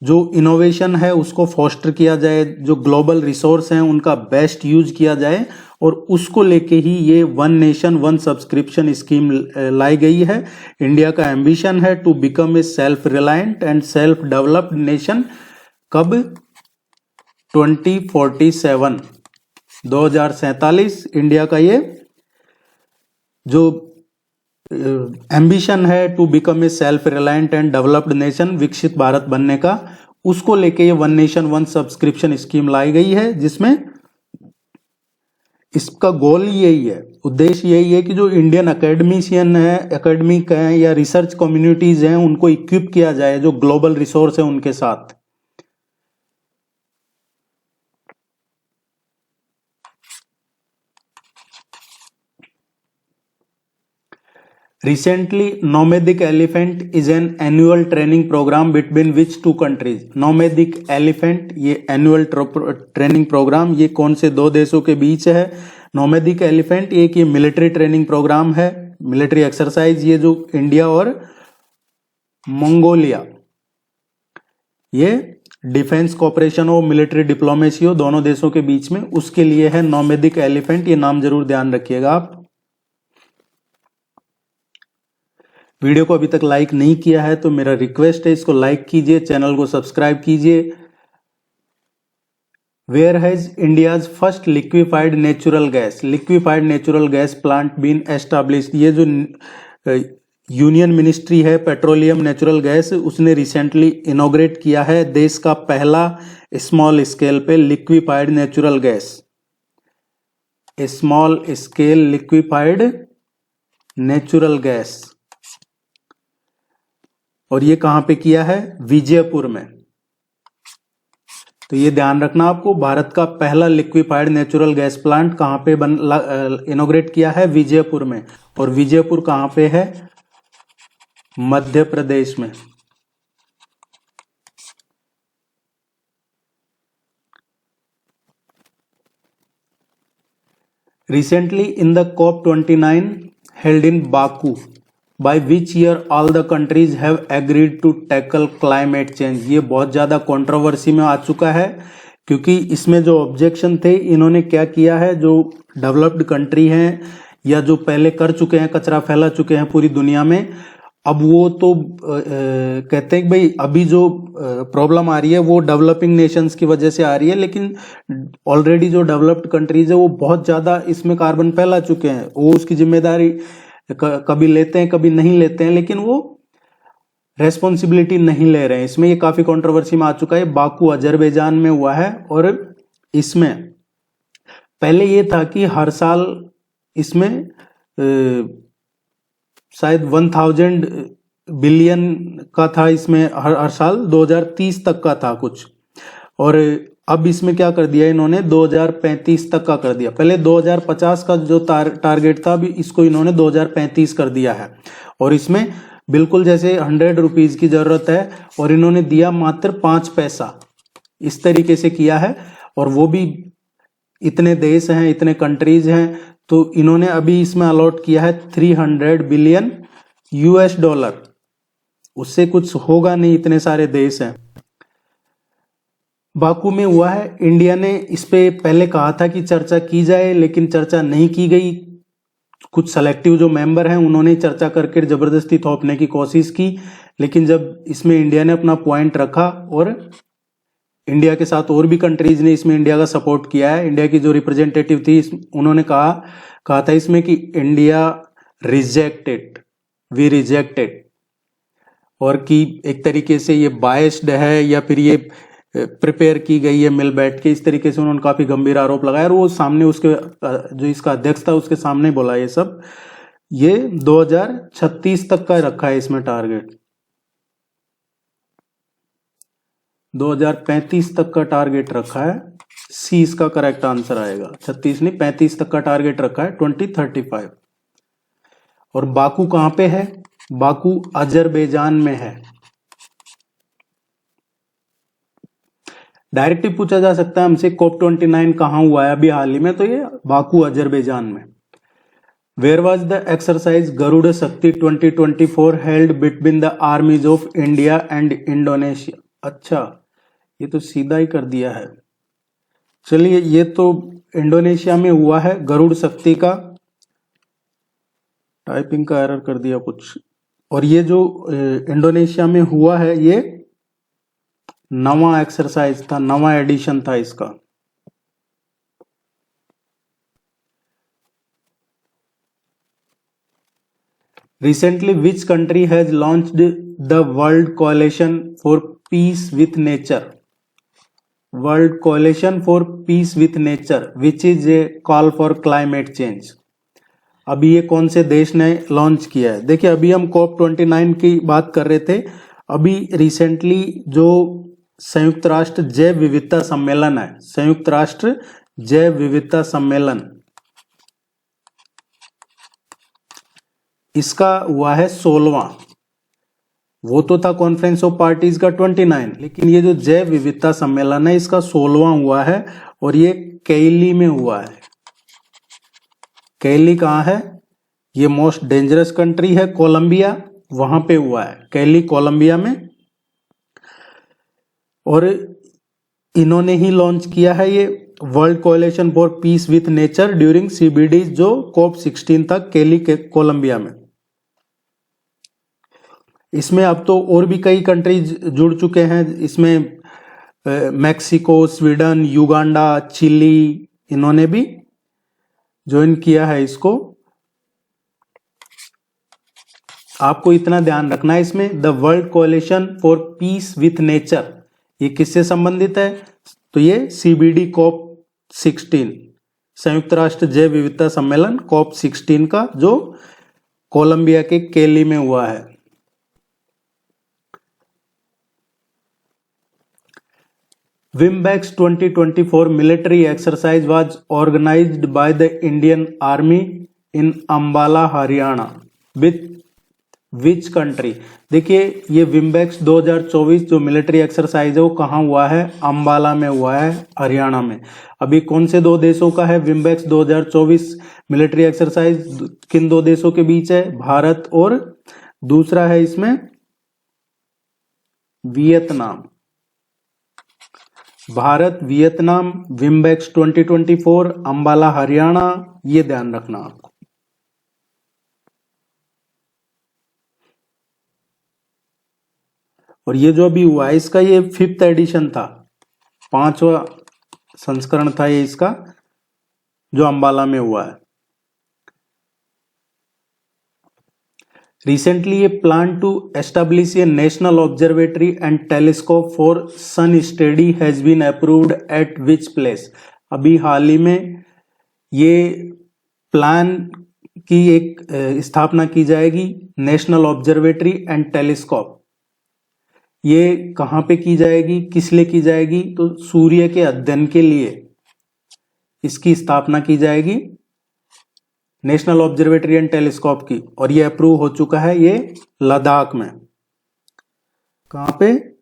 S1: जो इनोवेशन है उसको फोस्टर किया जाए, जो ग्लोबल रिसोर्स हैं उनका बेस्ट यूज किया जाए, और उसको लेके ही ये one nation one subscription scheme लाई गई है। इंडिया का एम्बिशन है to become a self reliant and self developed nation. कब? 2047, 2047 इंडिया का ये जो एम्बिशन है to become a self reliant and developed nation, Viksit Bharat बनने का, उसको लेके ये one nation one subscription scheme लाई गई है, जिसमें इसका गोल यही है, उद्देश्य यही है कि जो इंडियन एकेडमिशियन है, एकेडमिक है या रिसर्च कम्युनिटीज हैं, उनको इक्विप किया जाए जो ग्लोबल रिसोर्स है उनके साथ। Recently, Nomadic Elephant is an annual training program between which two countries? Nomadic Elephant ये annual ट्रेनिंग प्रोग्राम ये कौन से दो देशों के बीच है? Nomadic Elephant एक ये मिलिट्री ट्रेनिंग प्रोग्राम है, मिलिट्री एक्सरसाइज, ये जो इंडिया और मंगोलिया, ये डिफेंस कोऑपरेशन हो, मिलिट्री डिप्लोमेसी हो दोनों देशों के बीच में, उसके लिए है Nomadic Elephant। ये नाम जरूर ध्यान रखिएगा आप। वीडियो को अभी तक लाइक नहीं किया है तो मेरा रिक्वेस्ट है इसको लाइक कीजिए, चैनल को सब्सक्राइब कीजिए। Where has India's first liquefied natural gas plant been established? ये जो यूनियन मिनिस्ट्री है पेट्रोलियम नेचुरल गैस, उसने रिसेंटली इनॉग्रेट किया है देश का पहला स्मॉल स्केल पे liquefied natural gas, small scale liquefied natural gas. और ये कहां पे किया है? विजयपुर में। तो ये ध्यान रखना आपको, भारत का पहला लिक्विफाइड नेचुरल गैस प्लांट कहां पे इनॉग्रेट किया है? विजयपुर में। और विजयपुर कहां पे है? मध्य प्रदेश में। Recently in the COP29 held in Baku, by which year all the countries have agreed to tackle climate change? ये बहुत ज़्यादा कंट्रोवर्सी में आ चुका है, क्योंकि इसमें जो ऑब्जेक्शन थे, इन्होंने क्या किया है, जो डेवलप्ड कंट्री हैं या जो पहले कर चुके हैं, कचरा फैला चुके हैं पूरी दुनिया में, अब वो तो कहते हैं कि भाई अभी जो प्रॉब्लम आ रही है वो डेवलपिंग नेशंस की वजह से आ रही है, लेकिन ऑलरेडी जो डेवलप्ड कंट्रीज है वो बहुत ज़्यादा इसमें कार्बन फैला चुके हैं, वो उसकी जिम्मेदारी कभी लेते हैं कभी नहीं लेते हैं, लेकिन वो रेस्पॉन्सिबिलिटी नहीं ले रहे हैं। इसमें ये काफी कंट्रोवर्सी में आ चुका है। बाकू अजरबैजान में हुआ है और इसमें पहले ये था कि हर साल इसमें शायद 1000 बिलियन का था, इसमें हर साल 2030 तक का था कुछ, और अब इसमें क्या कर दिया इन्होंने 2035 तक का कर दिया। पहले 2050 का जो टारगेट था, अभी इसको इन्होंने 2035 कर दिया है। और इसमें बिल्कुल जैसे 100 रुपीज की जरूरत है और इन्होंने दिया मात्र 5 पैसा, इस तरीके से किया है। और वो भी इतने देश हैं, इतने कंट्रीज हैं, तो इन्होंने अभी इसमें अलॉट किया है 300 बिलियन US डॉलर। उससे कुछ होगा नहीं, इतने सारे देश हैं। बाकू में हुआ है। इंडिया ने इस पे पहले कहा था कि चर्चा की जाए, लेकिन चर्चा नहीं की गई। कुछ सेलेक्टिव जो मेंबर हैं उन्होंने चर्चा करके जबरदस्ती थोपने की कोशिश की, लेकिन जब इसमें इंडिया ने अपना पॉइंट रखा और इंडिया के साथ और भी कंट्रीज ने इसमें इंडिया का सपोर्ट किया है। इंडिया की जो रिप्रेजेंटेटिव थी उन्होंने कहा था इसमें कि इंडिया रिजेक्टेड, वी रिजेक्टेड, और कि एक तरीके से ये बायस्ड है या फिर ये प्रिपेयर की गई है मिल बैठ के, इस तरीके से उन्होंने काफी गंभीर आरोप लगाया। और वो सामने उसके जो इसका अध्यक्ष था उसके सामने बोला ये सब। ये 2036 तक का रखा है इसमें टारगेट, 2035 तक का टारगेट रखा है। सी इसका करेक्ट आंसर आएगा। 36 नहीं, 35 तक का टारगेट रखा है 2035। और बाकू कहां पे है? बाकू अजरबैजान में है। डायरेक्टली पूछा जा सकता है हमसे COP29 कहां हुआ है अभी हाल ही में, तो ये बाकू अजरबैजान में। Where was the exercise Garud Shakti 2024 held between the armies of India and Indonesia? अच्छा, ये तो सीधा ही कर दिया है। चलिए, ये तो इंडोनेशिया में हुआ है गरुड़ शक्ति का, टाइपिंग का एरर कर दिया कुछ। और ये जो इंडोनेशिया में हुआ है ये नवा एक्सरसाइज था, नवा एडिशन था इसका। Recently which country has launched the world कोalition for piece with nature? World कोalition for piece with nature which is a call for climate change. अभी ये कौन से देश ने लॉन्च किया है? देखिए, अभी हम COP29 की बात कर रहे थे। अभी रिसेंटली जो संयुक्त राष्ट्र जैव विविधता सम्मेलन है, संयुक्त राष्ट्र जैव विविधता सम्मेलन, इसका हुआ है 16वां। वो तो था कॉन्फ्रेंस ऑफ पार्टीज का 29, लेकिन ये जो जैव विविधता सम्मेलन है इसका 16वां हुआ है और ये कैली में हुआ है। कैली कहाँ है? ये मोस्ट डेंजरस कंट्री है कोलंबिया, वहां पे हुआ है कैली, कोलंबिया में। और इन्होंने ही लॉन्च किया है ये world कोalition for piece with nature during CBD, जो COP16 तक कैली के कोलंबिया में। इसमें अब तो और भी कई कंट्रीज जुड़ चुके हैं इसमें, मैक्सिको, स्वीडन, युगांडा, चिली, इन्होंने भी ज्वाइन किया है इसको। आपको इतना ध्यान रखना है इसमें, the world कोalition for piece with nature, ये किससे संबंधित है? तो ये CBD COP16, संयुक्त राष्ट्र जैव विविधता सम्मेलन COP16 का, जो कोलंबिया के कैली में हुआ है। Vinbax 2024 military exercise was organised by the Indian army in Ambala, Haryana, with which country? देखिए, ये विम्बैक्स 2024 जो मिलिट्री एक्सरसाइज है वो कहाँ हुआ है? अंबाला में हुआ है, हरियाणा में। अभी कौन से दो देशों का है विम्बैक्स 2024 मिलिट्री एक्सरसाइज? किन दो देशों के बीच है? भारत और दूसरा है इसमें वियतनाम। भारत, वियतनाम, विम्बैक्स 2024, अंबाला, हरियाणा, ये ध्यान रखना आपको। और ये जो अभी हुआ है इसका ये 5th एडिशन था, 5वां संस्करण था ये इसका, जो अंबाला में हुआ है। Recently, a plan to establish a national observatory and telescope for sun study has been approved at which place? अभी हाल ही में ये प्लान की एक स्थापना की जाएगी, नेशनल ऑब्जर्वेटरी एंड टेलीस्कोप। ये कहाँ पे की जाएगी, किस लिए की जाएगी? तो सूर्य के अध्ययन के लिए इसकी स्थापना की जाएगी, नेशनल ऑब्जर्वेटरी एंड टेलीस्कोप की। और ये अप्रूव हो चुका है, ये लद्दाख में। कहां पे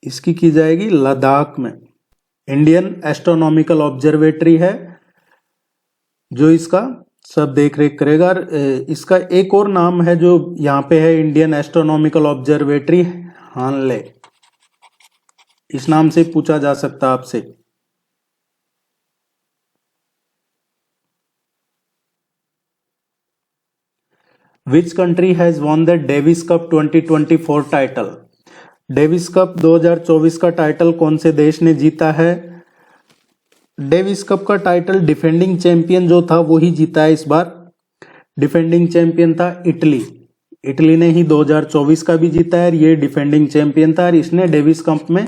S1: इसकी की जाएगी? लद्दाख में। इंडियन एस्ट्रोनॉमिकल ऑब्जर्वेटरी है जो इसका सब देख रेख करेगा। इसका एक और नाम है जो यहां पे है, इंडियन एस्ट्रोनॉमिकल ऑब्जर्वेटरी हानले, इस नाम से पूछा जा सकता आपसे। Which country has won the Davis Cup 2024 title? Davis cup 2024 का टाइटल कौन से देश ने जीता है? डेविस कप का टाइटल डिफेंडिंग चैंपियन जो था वो ही जीता है इस बार। डिफेंडिंग चैंपियन था इटली। इटली ने ही 2024 का भी जीता है, ये डिफेंडिंग चैंपियन था और इसने डेविस कप में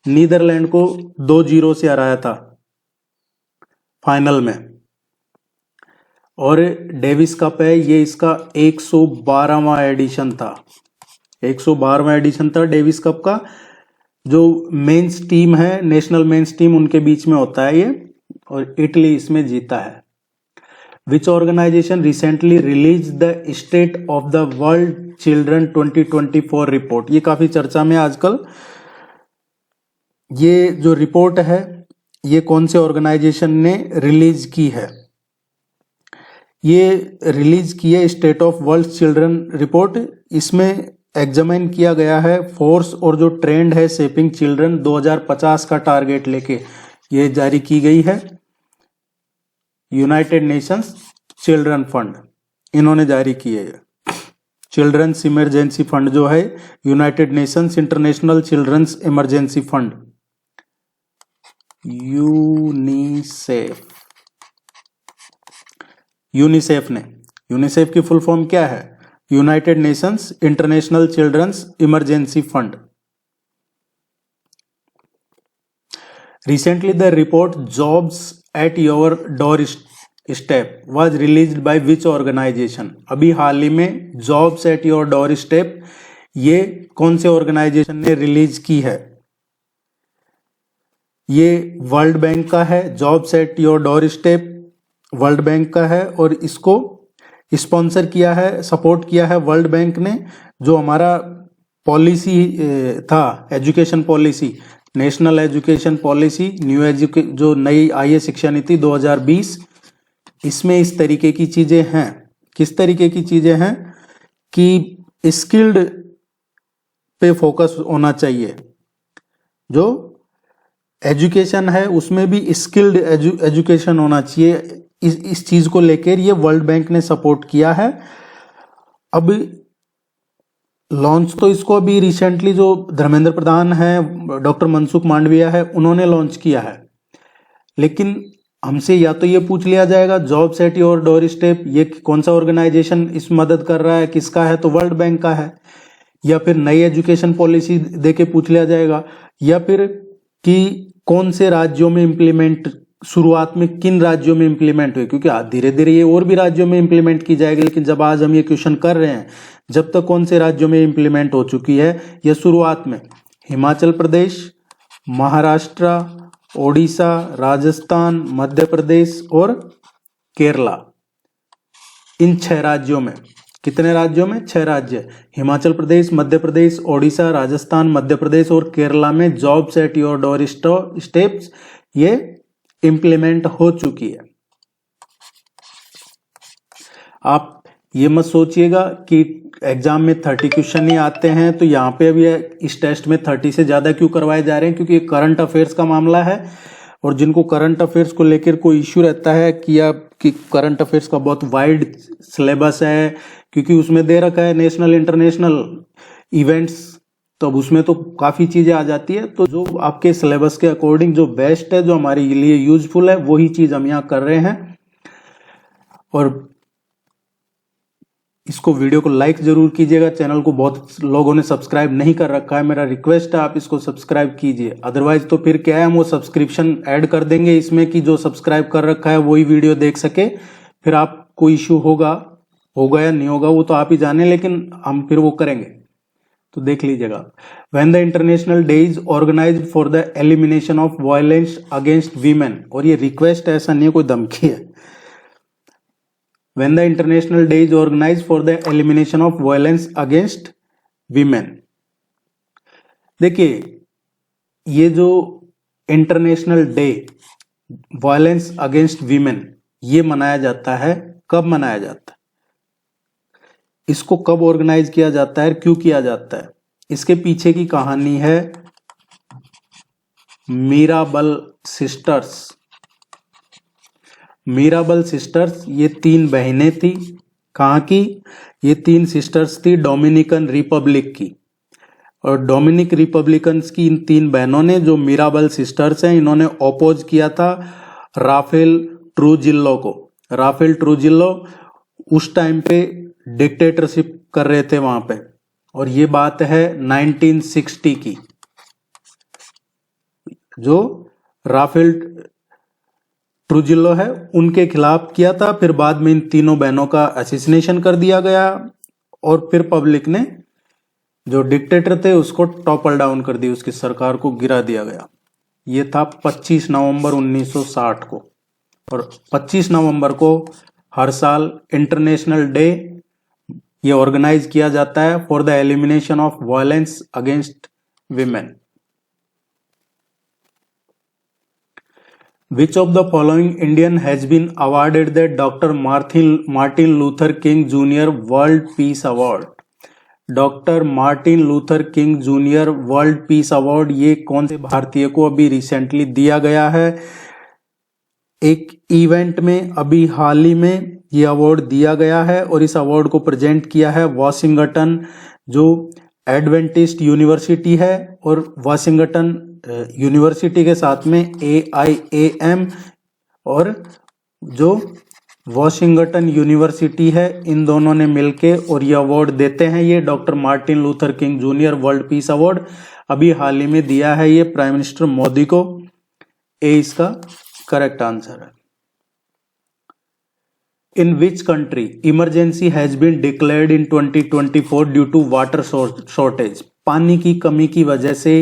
S1: नीदरलैंड को 2-0 से हराया था फाइनल में। और डेविस कप है ये, इसका 112वां एडिशन था। 112वां एडिशन था डेविस कप का। जो मेंस टीम है, नेशनल मेंस टीम, उनके बीच में होता है ये, और इटली इसमें जीता है। Which organisation recently released the state of the world children 2024 report? ये काफी चर्चा में आजकल। ये जो रिपोर्ट है ये कौन से ऑर्गेनाइजेशन ने रिलीज की है? ये रिलीज की है state of world children report. इसमें एग्जामिन किया गया है फोर्स और जो ट्रेंड है शेपिंग चिल्ड्रन 2050 का टारगेट लेके ये जारी की गई है। यूनाइटेड नेशंस चिल्ड्रन फंड इन्होंने जारी की है। चिल्ड्रंस इमरजेंसी फंड जो है, United Nations International Children's Emergency Fund, UNICEF. UNICEF ने, यूनिसेफ की फुल फॉर्म क्या है? United Nations International Children's Emergency Fund. Recently the report jobs at your door step was released by which organisation? अभी हाल ही में jobs at your door step ये कौन से ऑर्गेनाइजेशन ने रिलीज की है? ये वर्ल्ड बैंक का है। Jobs at your door step world bank का है और इसको स्पॉन्सर किया है, सपोर्ट किया है वर्ल्ड बैंक ने। जो हमारा पॉलिसी था, education policy, national education policy, जो नई आई है शिक्षा नीति 2020, इसमें इस तरीके की चीजें हैं। किस तरीके की चीजें हैं? कि स्किल्ड पे फोकस होना चाहिए। जो एजुकेशन है उसमें भी स्किल्ड एजुकेशन होना चाहिए। इस चीज को लेकर ये वर्ल्ड बैंक ने सपोर्ट किया है। अब लॉन्च तो इसको अभी रिसेंटली जो धर्मेंद्र प्रधान है, डॉक्टर मनसुख मांडविया है, उन्होंने लॉन्च किया है। लेकिन हमसे या तो ये पूछ लिया जाएगा jobs at your door step ये कौन सा ऑर्गेनाइजेशन इस मदद कर रहा है, किसका है? तो वर्ल्ड बैंक का है। या फिर नई एजुकेशन पॉलिसी देके पूछ लिया जाएगा, या फिर कि कौन से राज्यों में इम्प्लीमेंट, शुरुआत में किन राज्यों में इम्प्लीमेंट हुई, क्योंकि धीरे धीरे ये और भी राज्यों में इम्प्लीमेंट की जाएगी। लेकिन जब आज हम ये क्वेश्चन कर रहे हैं, जब तक कौन से राज्यों में इम्प्लीमेंट हो चुकी है, या शुरुआत में हिमाचल प्रदेश, महाराष्ट्र, ओडिशा, राजस्थान, मध्य प्रदेश और केरला। इन 6 राज्यों में, कितने राज्यों में? 6 राज्य, हिमाचल प्रदेश, मध्य प्रदेश, ओडिशा, राजस्थान, मध्य प्रदेश और केरला में jobs at your door steps ये इंप्लीमेंट हो चुकी है। आप ये मत सोचिएगा कि एग्जाम में 30 क्वेश्चन ही आते हैं तो यहाँ पे भी इस टेस्ट में 30 से ज्यादा क्यों करवाए जा रहे हैं? क्योंकि ये करंट अफेयर्स का मामला है, और जिनको करंट अफेयर्स को लेकर कोई इश्यू रहता है कि करंट अफेयर्स का बहुत वाइड सिलेबस है, क्योंकि उसमें दे रखा है नेशनल इंटरनेशनल इवेंट्स, तो अब उसमें तो काफी चीजें आ जाती है। तो जो आपके सिलेबस के अकॉर्डिंग जो बेस्ट है, जो हमारे लिए यूजफुल है, वही चीज हम यहाँ कर रहे हैं। और इसको वीडियो को लाइक जरूर कीजिएगा। चैनल को बहुत लोगों ने सब्सक्राइब नहीं कर रखा है, मेरा रिक्वेस्ट है आप इसको सब्सक्राइब कीजिए। अदरवाइज तो फिर क्या है, हम वो सब्सक्रिप्शन ऐड कर देंगे इसमें कि जो सब्सक्राइब कर रखा है वही वीडियो देख सके। फिर आपको इश्यू होगा या नहीं होगा वो तो आप ही जाने, लेकिन हम फिर वो करेंगे, तो देख लीजिएगा। When the International Day is organized for the elimination of violence against women, और ये रिक्वेस्ट ऐसा नहीं है कोई धमकी है। When the International Day is organized for the elimination of violence against women, देखिए ये जो international day violence against women ये मनाया जाता है, कब मनाया जाता है, इसको कब ऑर्गेनाइज किया जाता है, क्यों किया जाता है, इसके पीछे की कहानी है मीराबल सिस्टर्स। मीराबल सिस्टर्स ये 3 बहनें थी। कहाँ की? ये 3 सिस्टर्स थी डोमिनिकन रिपब्लिक की। और डोमिनिक रिपब्लिकन्स की इन 3 बहनों ने, जो मीराबल सिस्टर्स हैं, इन्होंने अपोज किया था राफेल ट्रूजिल्लो को। राफेल ट्रूजिल्लो उस टाइम पे डिक्टेटरशिप कर रहे थे वहां पे, और ये बात है 1960 की। जो राफेल ट्रूजिल्लो है उनके खिलाफ किया था। फिर बाद में इन तीनों बहनों का असैसिनेशन कर दिया गया, और फिर पब्लिक ने जो डिक्टेटर थे उसको टॉपल डाउन कर दी, उसकी सरकार को गिरा दिया गया। ये था 25 नवंबर 1960 को। और 25 नवंबर को हर साल इंटरनेशनल डे ये ऑर्गेनाइज किया जाता है for the elimination of violence against women. Which of the following Indian has been awarded the Dr. Martin Luther King Jr. World Peace Award? Doctor Martin Luther king junior world peace award ये कौन से भारतीय को अभी recently दिया गया है? एक इवेंट में अभी हाल ही में ये अवार्ड दिया गया है, और इस अवार्ड को प्रेजेंट किया है वाशिंगटन जो एडवेंटिस्ट यूनिवर्सिटी है, और वाशिंगटन यूनिवर्सिटी के साथ में AIAM और जो वाशिंगटन यूनिवर्सिटी है, इन दोनों ने मिलके और ये अवार्ड देते हैं। ये doctor Martin Luther king junior world peace award अभी हाल ही में दिया है ये प्राइम मिनिस्टर मोदी को। ए इसका करेक्ट आंसर है। In which country emergency has been declared in 2024 due to water shortage? पानी की कमी की वजह से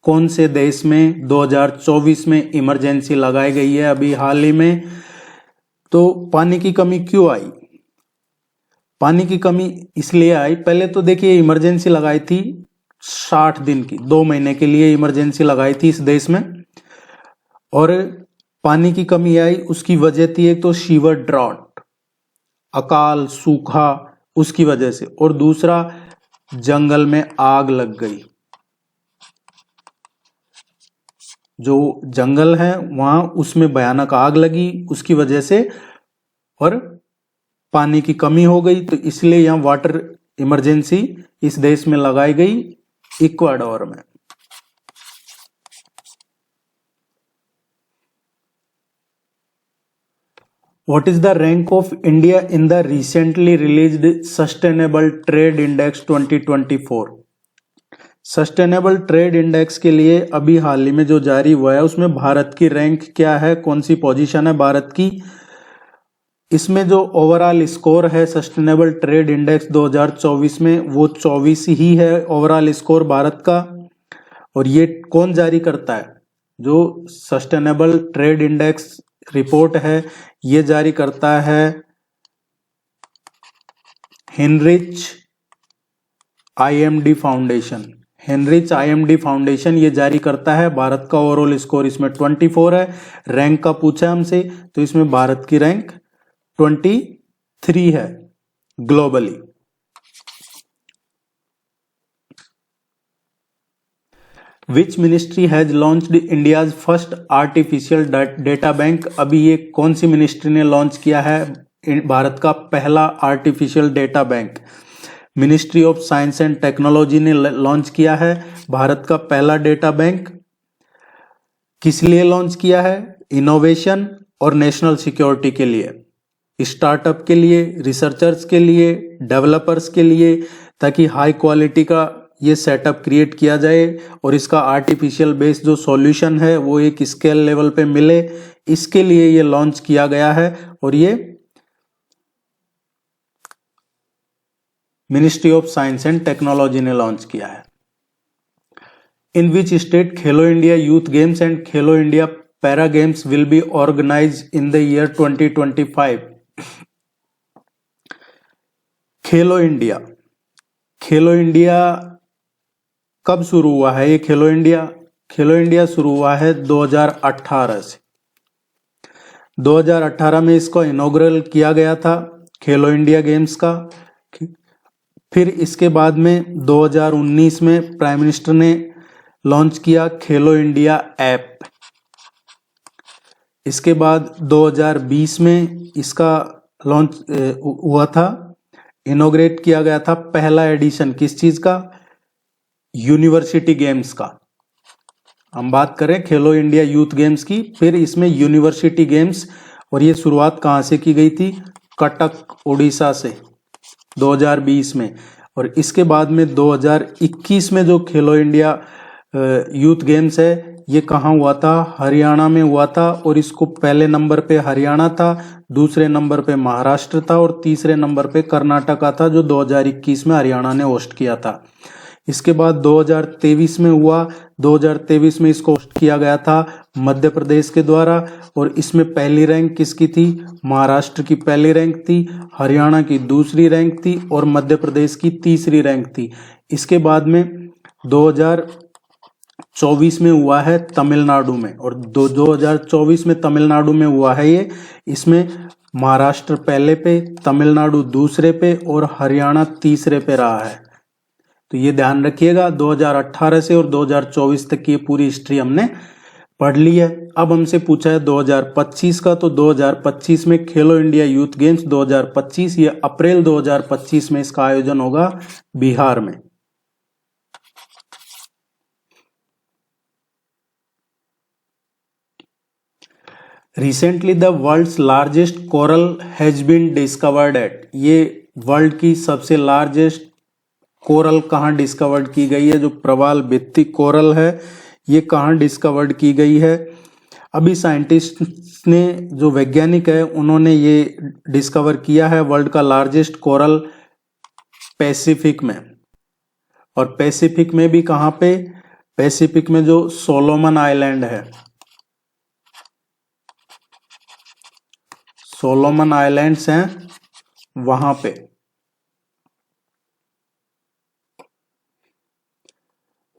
S1: कौन से देश में 2024 में इमरजेंसी लगाई गई है अभी हाल ही में? तो पानी की कमी क्यों आई? पानी की कमी इसलिए आई, पहले तो देखिए इमरजेंसी लगाई थी 60 दिन की, 2 महीने के लिए इमरजेंसी लगाई थी इस देश में, और पानी की कमी आई। उसकी वजह थी एक तो सीवर ड्रॉट, अकाल सूखा, उसकी वजह से, और दूसरा जंगल में आग लग गई। जो जंगल है वहां उसमें भयानक आग लगी, उसकी वजह से, और पानी की कमी हो गई। तो इसलिए यहां वाटर इमरजेंसी इस देश में लगाई गई, इक्वाडोर में। What is the rank of India in the recently released Sustainable Trade Index 2024? Sustainable trade index के लिए अभी हाल ही में जो जारी हुआ है उसमें भारत की रैंक क्या है, कौन सी पोजीशन है भारत की? इसमें जो ओवरऑल स्कोर है सस्टेनेबल ट्रेड इंडेक्स 2024 में वो 24 ही है ओवरऑल स्कोर भारत का। और ये कौन जारी करता है? जो सस्टेनेबल ट्रेड इंडेक्स रिपोर्ट है ये जारी करता है Heinrich IMD foundation. Heinrich IMD foundation ये जारी करता है। भारत का ओवरऑल स्कोर इसमें 24 है। रैंक का पूछा हमसे तो इसमें भारत की रैंक 23 है globally. Which ministry has launched India's first artificial data bank? अभी ये कौन सी मिनिस्ट्री ने लॉन्च किया है भारत का पहला artificial data bank? Ministry of science and technology ने लॉन्च किया है भारत का पहला डेटा बैंक। किस लिए लॉन्च किया है? इनोवेशन और नेशनल सिक्योरिटी के लिए। स्टार्टअप के लिए, रिसर्चर्स के लिए, डेवलपर्स के लिए, ताकि हाई क्वालिटी का ये सेटअप क्रिएट किया जाए और इसका आर्टिफिशियल बेस जो सॉल्यूशन है वो एक स्केल लेवल पे मिले, इसके लिए ये लॉन्च किया गया है। और ये ministry of science and technology ने लॉन्च किया है। In which state Khelo India youth games and Khelo India para games will be organised in the year 2025? Khelo India, Khelo India कब शुरू हुआ है? ये खेलो इंडिया शुरू हुआ है 2018 से। 2018 में इसको इनॉग्रल किया गया था खेलो इंडिया गेम्स का। फिर इसके बाद में 2019 में प्राइम मिनिस्टर ने लॉन्च किया खेलो इंडिया ऐप। इसके बाद 2020 में इसका लॉन्च हुआ था, इनॉग्रेट किया गया था पहला एडिशन किस चीज का? यूनिवर्सिटी गेम्स का। हम बात करें खेलो इंडिया यूथ गेम्स की, फिर इसमें यूनिवर्सिटी गेम्स, और ये शुरुआत कहां से की गई थी? कटक उड़ीसा से 2020 में। और इसके बाद में 2021 में जो खेलो इंडिया यूथ गेम्स है ये कहाँ हुआ था? हरियाणा में हुआ था। और इसको पहले नंबर पे हरियाणा था, दूसरे नंबर पे महाराष्ट्र था और तीसरे नंबर पे कर्नाटका था, जो 2021 में हरियाणा ने होस्ट किया था। इसके बाद 2023 में हुआ, 2023 में इसको होस्ट किया गया था मध्य प्रदेश के द्वारा, और इसमें पहली रैंक किसकी थी? महाराष्ट्र की पहली रैंक थी, हरियाणा की दूसरी रैंक थी और मध्य प्रदेश की तीसरी रैंक थी। इसके बाद में 2024 में हुआ है तमिलनाडु में, और 2024 में तमिलनाडु में हुआ है ये। इसमें महाराष्ट्र पहले पे, तमिलनाडु दूसरे पे और हरियाणा तीसरे पे रहा है। तो ये ध्यान रखिएगा, 2018 से और 2024 तक की पूरी हिस्ट्री हमने पढ़ ली है। अब हमसे पूछा है 2025 का, तो 2025 में खेलो इंडिया यूथ गेम्स 2025, ये अप्रैल 2025 में इसका आयोजन होगा बिहार में। Recently the world's largest coral has been discovered at, ये वर्ल्ड की सबसे लार्जेस्ट कोरल कहाँ डिस्कवर्ड की गई है? जो प्रवाल भित्ति कोरल है ये कहाँ डिस्कवर्ड की गई है? अभी साइंटिस्ट ने, जो वैज्ञानिक है, उन्होंने ये डिस्कवर किया है वर्ल्ड का लार्जेस्ट कोरल पैसिफिक में। और पैसिफिक में भी कहाँ पे? पैसिफिक में जो सोलोमन आइलैंड है, सोलोमन आइलैंड्स हैं वहां पे।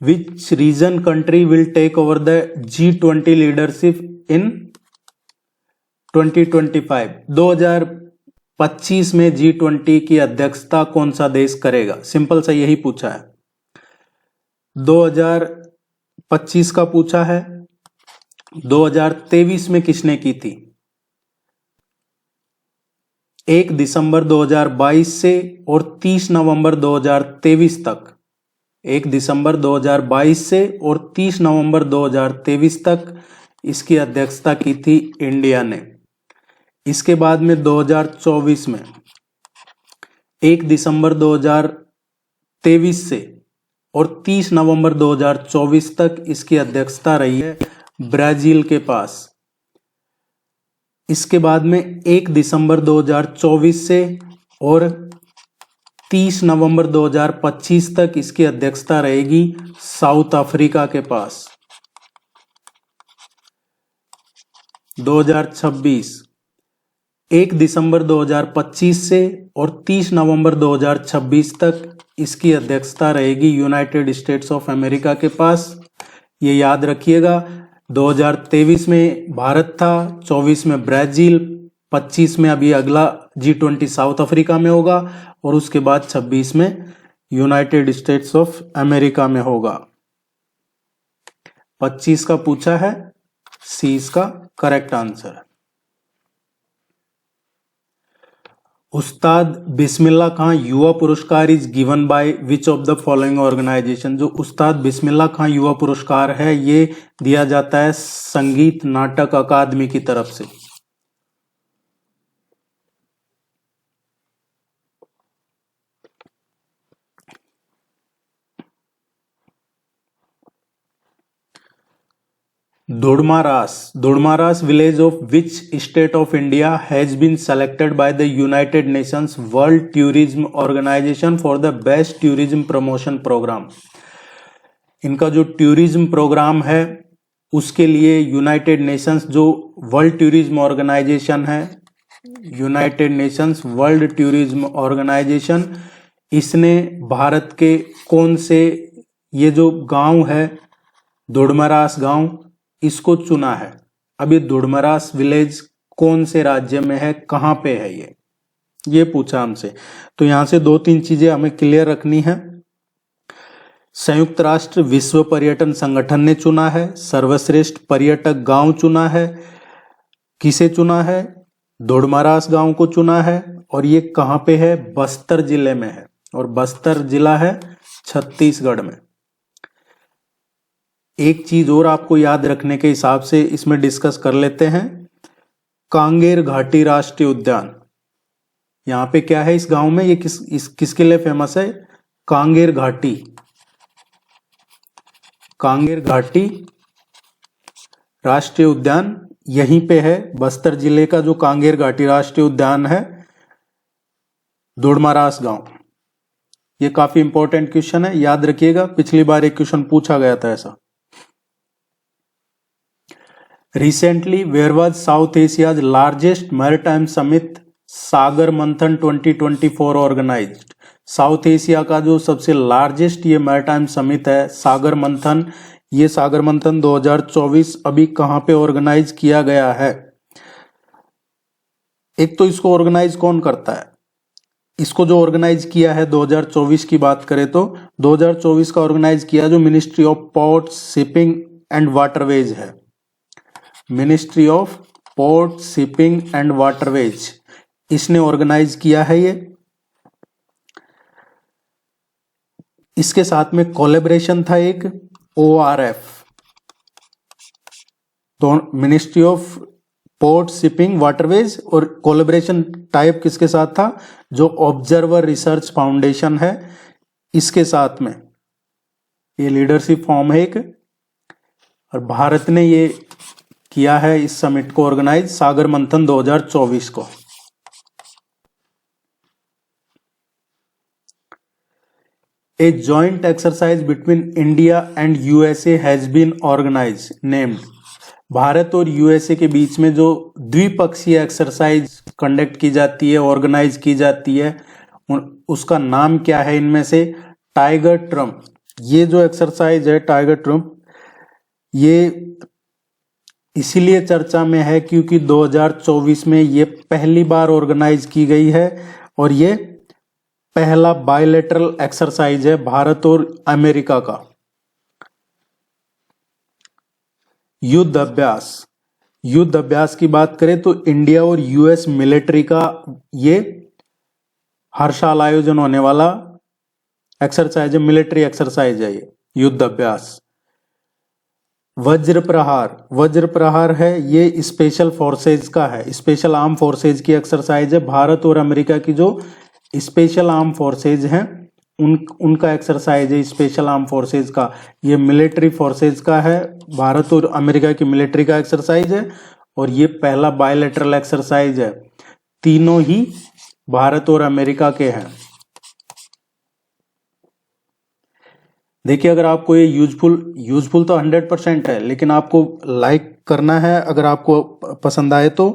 S1: Which region country will take over the G20 leadership in 2025? 2025 में G20 की अध्यक्षता कौन सा देश करेगा? सिंपल सा यही पूछा है, 2025 का पूछा है। 2023 में किसने की थी? 1 दिसंबर 2022 से और 30 नवंबर 2023 तक, 1 दिसंबर 2022 से और 30 नवंबर 2023 तक इसकी अध्यक्षता की थी इंडिया ने। इसके बाद में 2024 में 1 दिसंबर 2023 से और 30 नवंबर 2024 तक इसकी अध्यक्षता रही है ब्राजील के पास। इसके बाद में 1 दिसंबर 2024 से और 30 नवंबर 2025 तक इसकी अध्यक्षता रहेगी साउथ अफ्रीका के पास। 2026 1 दिसंबर 2025 से और 30 नवंबर 2026 तक इसकी अध्यक्षता रहेगी यूनाइटेड स्टेट्स ऑफ अमेरिका के पास। ये याद रखिएगा, 2023 में भारत था, 24 में ब्राजील, 25 में अभी अगला G20 साउथ अफ्रीका में होगा और उसके बाद 26 में यूनाइटेड स्टेट्स ऑफ अमेरिका में होगा। 25 का पूछा है, सी इसका करेक्ट आंसर है। उस्ताद बिस्मिल्लाह Khan Yuva Puraskar is given by which of the following organisation? जो उस्ताद बिस्मिल्लाह खां युवा पुरस्कार है ये दिया जाता है संगीत नाटक अकादमी की तरफ से। Dodmaras village of which state of India has been selected by the United Nations World Tourism Organization for the best tourism promotion program? इनका जो टूरिज्म प्रोग्राम है उसके लिए यूनाइटेड नेशंस जो वर्ल्ड टूरिज्म ऑर्गेनाइजेशन है, United Nations world tourism organisation, इसने भारत के कौन से ये जो गांव है दोडमरास गांव, इसको चुना है? अब ये दोडमरास विलेज कौन से राज्य में है, कहां पे है ये पूछा हमसे। तो यहां से 2-3 चीजें हमें क्लियर रखनी है। संयुक्त राष्ट्र विश्व पर्यटन संगठन ने चुना है, सर्वश्रेष्ठ पर्यटक गांव चुना है, किसे चुना है? दोडमरास गांव को चुना है। और ये कहां पे है? बस्तर जिले में है, और बस्तर जिला है छत्तीसगढ़ में। एक चीज और आपको याद रखने के हिसाब से इसमें डिस्कस कर लेते हैं। कांगेर घाटी राष्ट्रीय उद्यान, यहां पे क्या है इस गांव में, ये किसके लिए फेमस है? कांगेर घाटी। कांगेर घाटी राष्ट्रीय उद्यान यहीं पे है, बस्तर जिले का जो कांगेर घाटी राष्ट्रीय उद्यान है, दोडमरास गांव। ये काफी इंपॉर्टेंट क्वेश्चन है, याद रखिएगा, पिछली बार एक क्वेश्चन पूछा गया था ऐसा। Recently, where was South Asia's largest maritime summit Sagar Manthan 2024 organized? South Asia का जो सबसे लार्जेस्ट ये मैरीटाइम समिट है सागर मंथन, ये सागर मंथन 2024 अभी कहां पे ऑर्गेनाइज किया गया है? एक तो इसको ऑर्गेनाइज कौन करता है? इसको जो ऑर्गेनाइज किया है 2024 की बात करें तो 2024 का ऑर्गेनाइज किया जो ministry of port shipping and waterways है। Ministry of port shipping and waterways, इसने ऑर्गेनाइज किया है ये। इसके साथ में कोलैबोरेशन था एक ORF, तो ministry of port shipping waterways, और कोलैबोरेशन टाइप किसके साथ था? जो ऑब्जर्वर रिसर्च फाउंडेशन है इसके साथ में ये लीडरशिप फॉर्म है एक, और भारत ने ये किया है इस समिट को ऑर्गेनाइज सागर मंथन 2024 को। A joint exercise between India and USA has been organise named. Bharat और USA के बीच में जो द्विपक्षीय एक्सरसाइज कंडक्ट की जाती है, ऑर्गेनाइज की जाती है, उसका नाम क्या है इनमें से? Tiger Trump. ये जो एक्सरसाइज है टाइगर ट्रम्प, ये इसीलिए चर्चा में है क्योंकि 2024 में ये पहली बार ऑर्गेनाइज की गई है, और ये पहला बायलैटरल एक्सरसाइज है भारत और अमेरिका का। युद्ध अभ्यास, युद्ध अभ्यास की बात करें तो इंडिया और US मिलिट्री का ये हर साल आयोजन होने वाला एक्सरसाइज है, मिलिट्री एक्सरसाइज है ये युद्ध अभ्यास। वज्र प्रहार, वज्र प्रहार है ये स्पेशल फोर्सेज का है, स्पेशल आर्म फोर्सेज की एक्सरसाइज है। भारत और अमेरिका की जो स्पेशल आर्म फोर्सेज हैं उनका एक्सरसाइज है स्पेशल आर्म फोर्सेज का। ये मिलिट्री फोर्सेज का है, भारत और अमेरिका की मिलिट्री का एक्सरसाइज है, और ये पहला बायलैटरल एक्सरसाइज है। तीनों ही भारत और अमेरिका के हैं। देखिए, अगर आपको ये यूजफुल तो 100% है, लेकिन आपको लाइक करना है। अगर आपको पसंद आए तो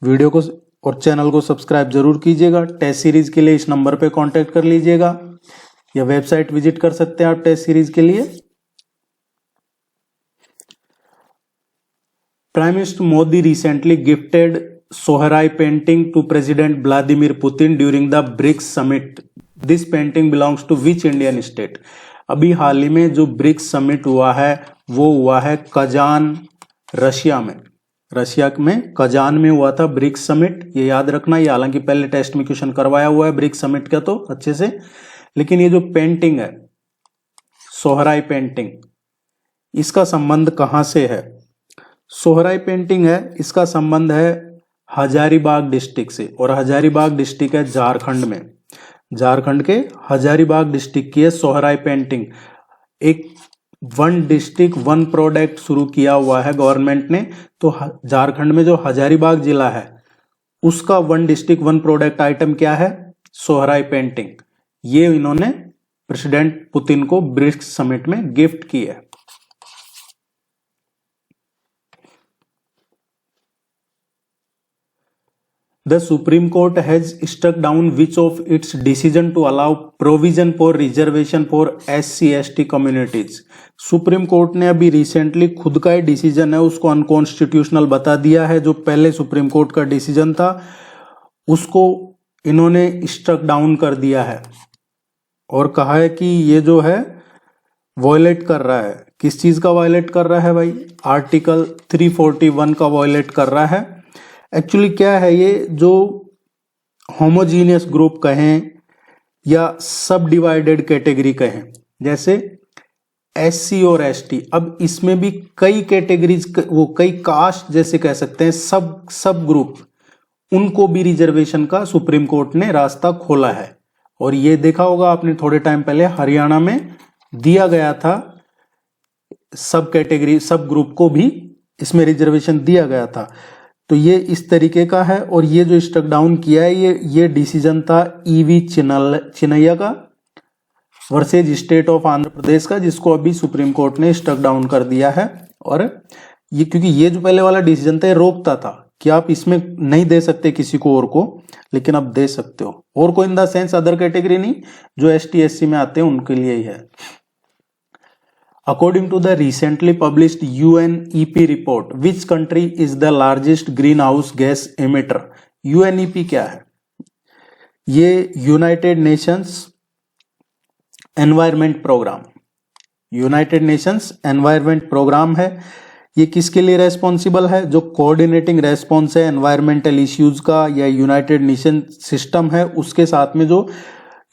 S1: वीडियो को और चैनल को सब्सक्राइब जरूर कीजिएगा। टेस्ट सीरीज के लिए इस नंबर पे कांटेक्ट कर लीजिएगा, या वेबसाइट विजिट कर सकते हैं आप टेस्ट सीरीज के लिए। Prime minister Modi recently gifted Sohrai painting to president Vladimir Putin during the BRICS summit. This painting belongs to which Indian state? अभी हाल ही में जो ब्रिक्स समिट हुआ है वो हुआ है कजान, रशिया में। रशिया में कजान में हुआ था ब्रिक्स समिट, ये याद रखना। ये हालांकि पहले टेस्ट में क्वेश्चन करवाया हुआ है ब्रिक्स समिट का तो अच्छे से, लेकिन ये जो पेंटिंग है सोहराई पेंटिंग, इसका संबंध कहां से है? सोहराई पेंटिंग है, इसका संबंध है हजारीबाग डिस्ट्रिक्ट से, और हजारीबाग डिस्ट्रिक्ट है झारखंड में। झारखंड के हजारीबाग डिस्ट्रिक्ट की है सोहराई पेंटिंग। एक वन डिस्ट्रिक्ट वन प्रोडक्ट शुरू किया हुआ है गवर्नमेंट ने। तो झारखंड में जो हजारीबाग जिला है उसका one district one product item क्या है? सोहराई पेंटिंग। ये इन्होंने प्रेसिडेंट पुतिन को ब्रिक्स समिट में गिफ्ट की है। The Supreme Court has struck down which of its decision to allow provision for reservation for SC/ST communities। Supreme court ने अभी रिसेंटली खुद का ही डिसीजन है उसको अनकॉन्स्टिट्यूशनल बता दिया है। जो पहले सुप्रीम कोर्ट का डिसीजन था उसको इन्होंने स्ट्रक डाउन कर दिया है और कहा है कि ये जो है वायलेट कर रहा है। किस चीज का वायलेट कर रहा है भाई? आर्टिकल 341 का वायलेट कर रहा है। एक्चुअली क्या है, ये जो होमोजीनियस ग्रुप कहें या सब डिवाइडेड कैटेगरी कहें, जैसे एससी और एसटी, अब इसमें भी कई कैटेगरीज, वो कई कास्ट जैसे कह सकते हैं, सब ग्रुप, उनको भी रिजर्वेशन का सुप्रीम कोर्ट ने रास्ता खोला है। और ये देखा होगा आपने थोड़े टाइम पहले हरियाणा में दिया गया था, सब कैटेगरी सब ग्रुप को भी इसमें रिजर्वेशन दिया गया था। तो ये इस तरीके का है। और ये जो स्ट्रक डाउन किया है ये डिसीजन था ईवी चिन्नैया का versus state of Andhra Pradesh का, जिसको अभी सुप्रीम कोर्ट ने स्ट्रक डाउन कर दिया है। और ये क्योंकि ये जो पहले वाला डिसीजन था ये रोकता था कि आप इसमें नहीं दे सकते किसी को और को, लेकिन अब दे सकते हो। और को in the sense other category नहीं, जो एसटी एससी में आते हैं उनके लिए ही है। According to the recently published UNEP report, which country is the largest greenhouse gas emitter? UNEP क्या है? ये United Nations environment programme, United Nations environment programme है। ये किसके लिए रेस्पॉन्सिबल है? जो कोऑर्डिनेटिंग रेस्पॉन्स है एनवायरमेंटल इश्यूज का या यूनाइटेड नेशन सिस्टम है, उसके साथ में जो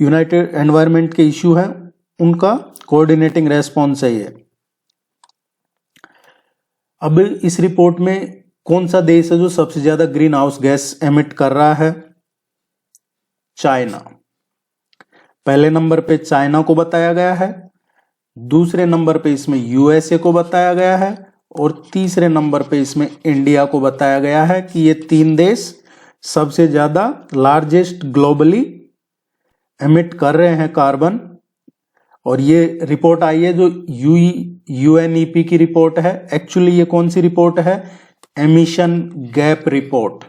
S1: यूनाइटेड एनवायरमेंट के इश्यू है उनका कोऑर्डिनेटिंग रेस्पॉन्स है ये। अब इस रिपोर्ट में कौन सा देश है जो सबसे ज्यादा ग्रीन हाउस गैस एमिट कर रहा है? चाइना। पहले नंबर पे चाइना को बताया गया है, दूसरे नंबर पे इसमें यूएसए को बताया गया है, और तीसरे नंबर पे इसमें इंडिया को बताया गया है कि ये तीन देश सबसे ज्यादा लार्जेस्ट ग्लोबली एमिट कर रहे हैं कार्बन। और ये रिपोर्ट आई है जो यूएनईपी की रिपोर्ट है। एक्चुअली ये कौन सी रिपोर्ट है? Emission gap report.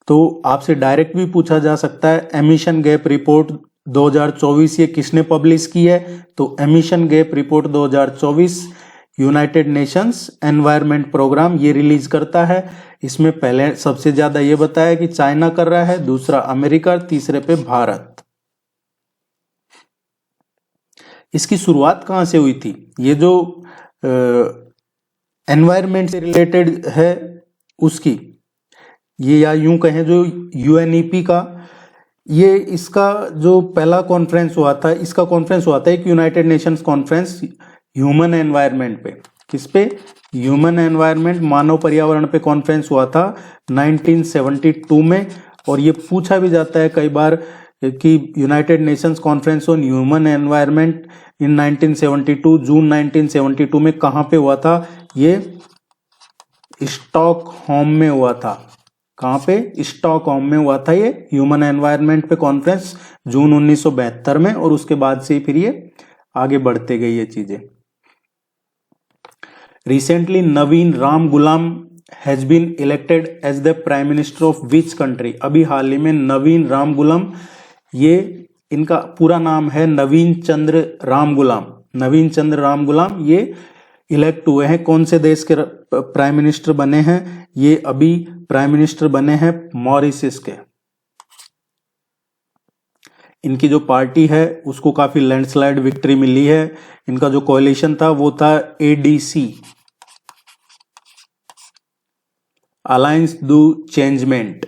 S1: तो आपसे डायरेक्ट भी पूछा जा सकता है एमिशन गैप रिपोर्ट 2024 ये किसने पब्लिश की है? तो emission gap report 2024 United Nations environment programme ये रिलीज करता है। इसमें पहले सबसे ज्यादा ये बताया कि चाइना कर रहा है, दूसरा अमेरिका, तीसरे पे भारत। इसकी शुरुआत कहां से हुई थी? ये जो एनवायरमेंट से रिलेटेड है उसकी, ये या यूं कहें जो यूएनईपी का, ये इसका जो पहला कॉन्फ्रेंस हुआ था, इसका कॉन्फ्रेंस हुआ था एक United Nations conference human environment पे। किस पे? ह्यूमन एनवायरनमेंट, मानव पर्यावरण पे कॉन्फ्रेंस हुआ था 1972 में। और ये पूछा भी जाता है कई बार कि United Nations conference on human environment in 1972, जून 1972 में कहां पे हुआ था? ये स्टॉकहोम में हुआ था। कहां पे? स्टॉकहोम में हुआ था ये ह्यूमन एनवायरनमेंट पे कॉन्फ्रेंस जून 1972 में। और उसके बाद से फिर ये आगे बढ़ते गई ये चीजें। Recently Navin Ramgoolam has been elected as the prime minister of which country? अभी हाल ही में नवीन राम गुलाम, ये इनका पूरा नाम है नवीन चंद्र राम गुलाम। नवीन चंद्र राम गुलाम ये इलेक्ट हुए हैं। कौन से देश के प्राइम मिनिस्टर बने हैं? ये अभी प्राइम मिनिस्टर बने हैं मॉरिशस के। इनकी जो पार्टी है उसको काफी लैंडस्लाइड विक्ट्री मिली है। इनका जो कोalition था वो था एडीसी, अलायंस डू चेंजमेंट।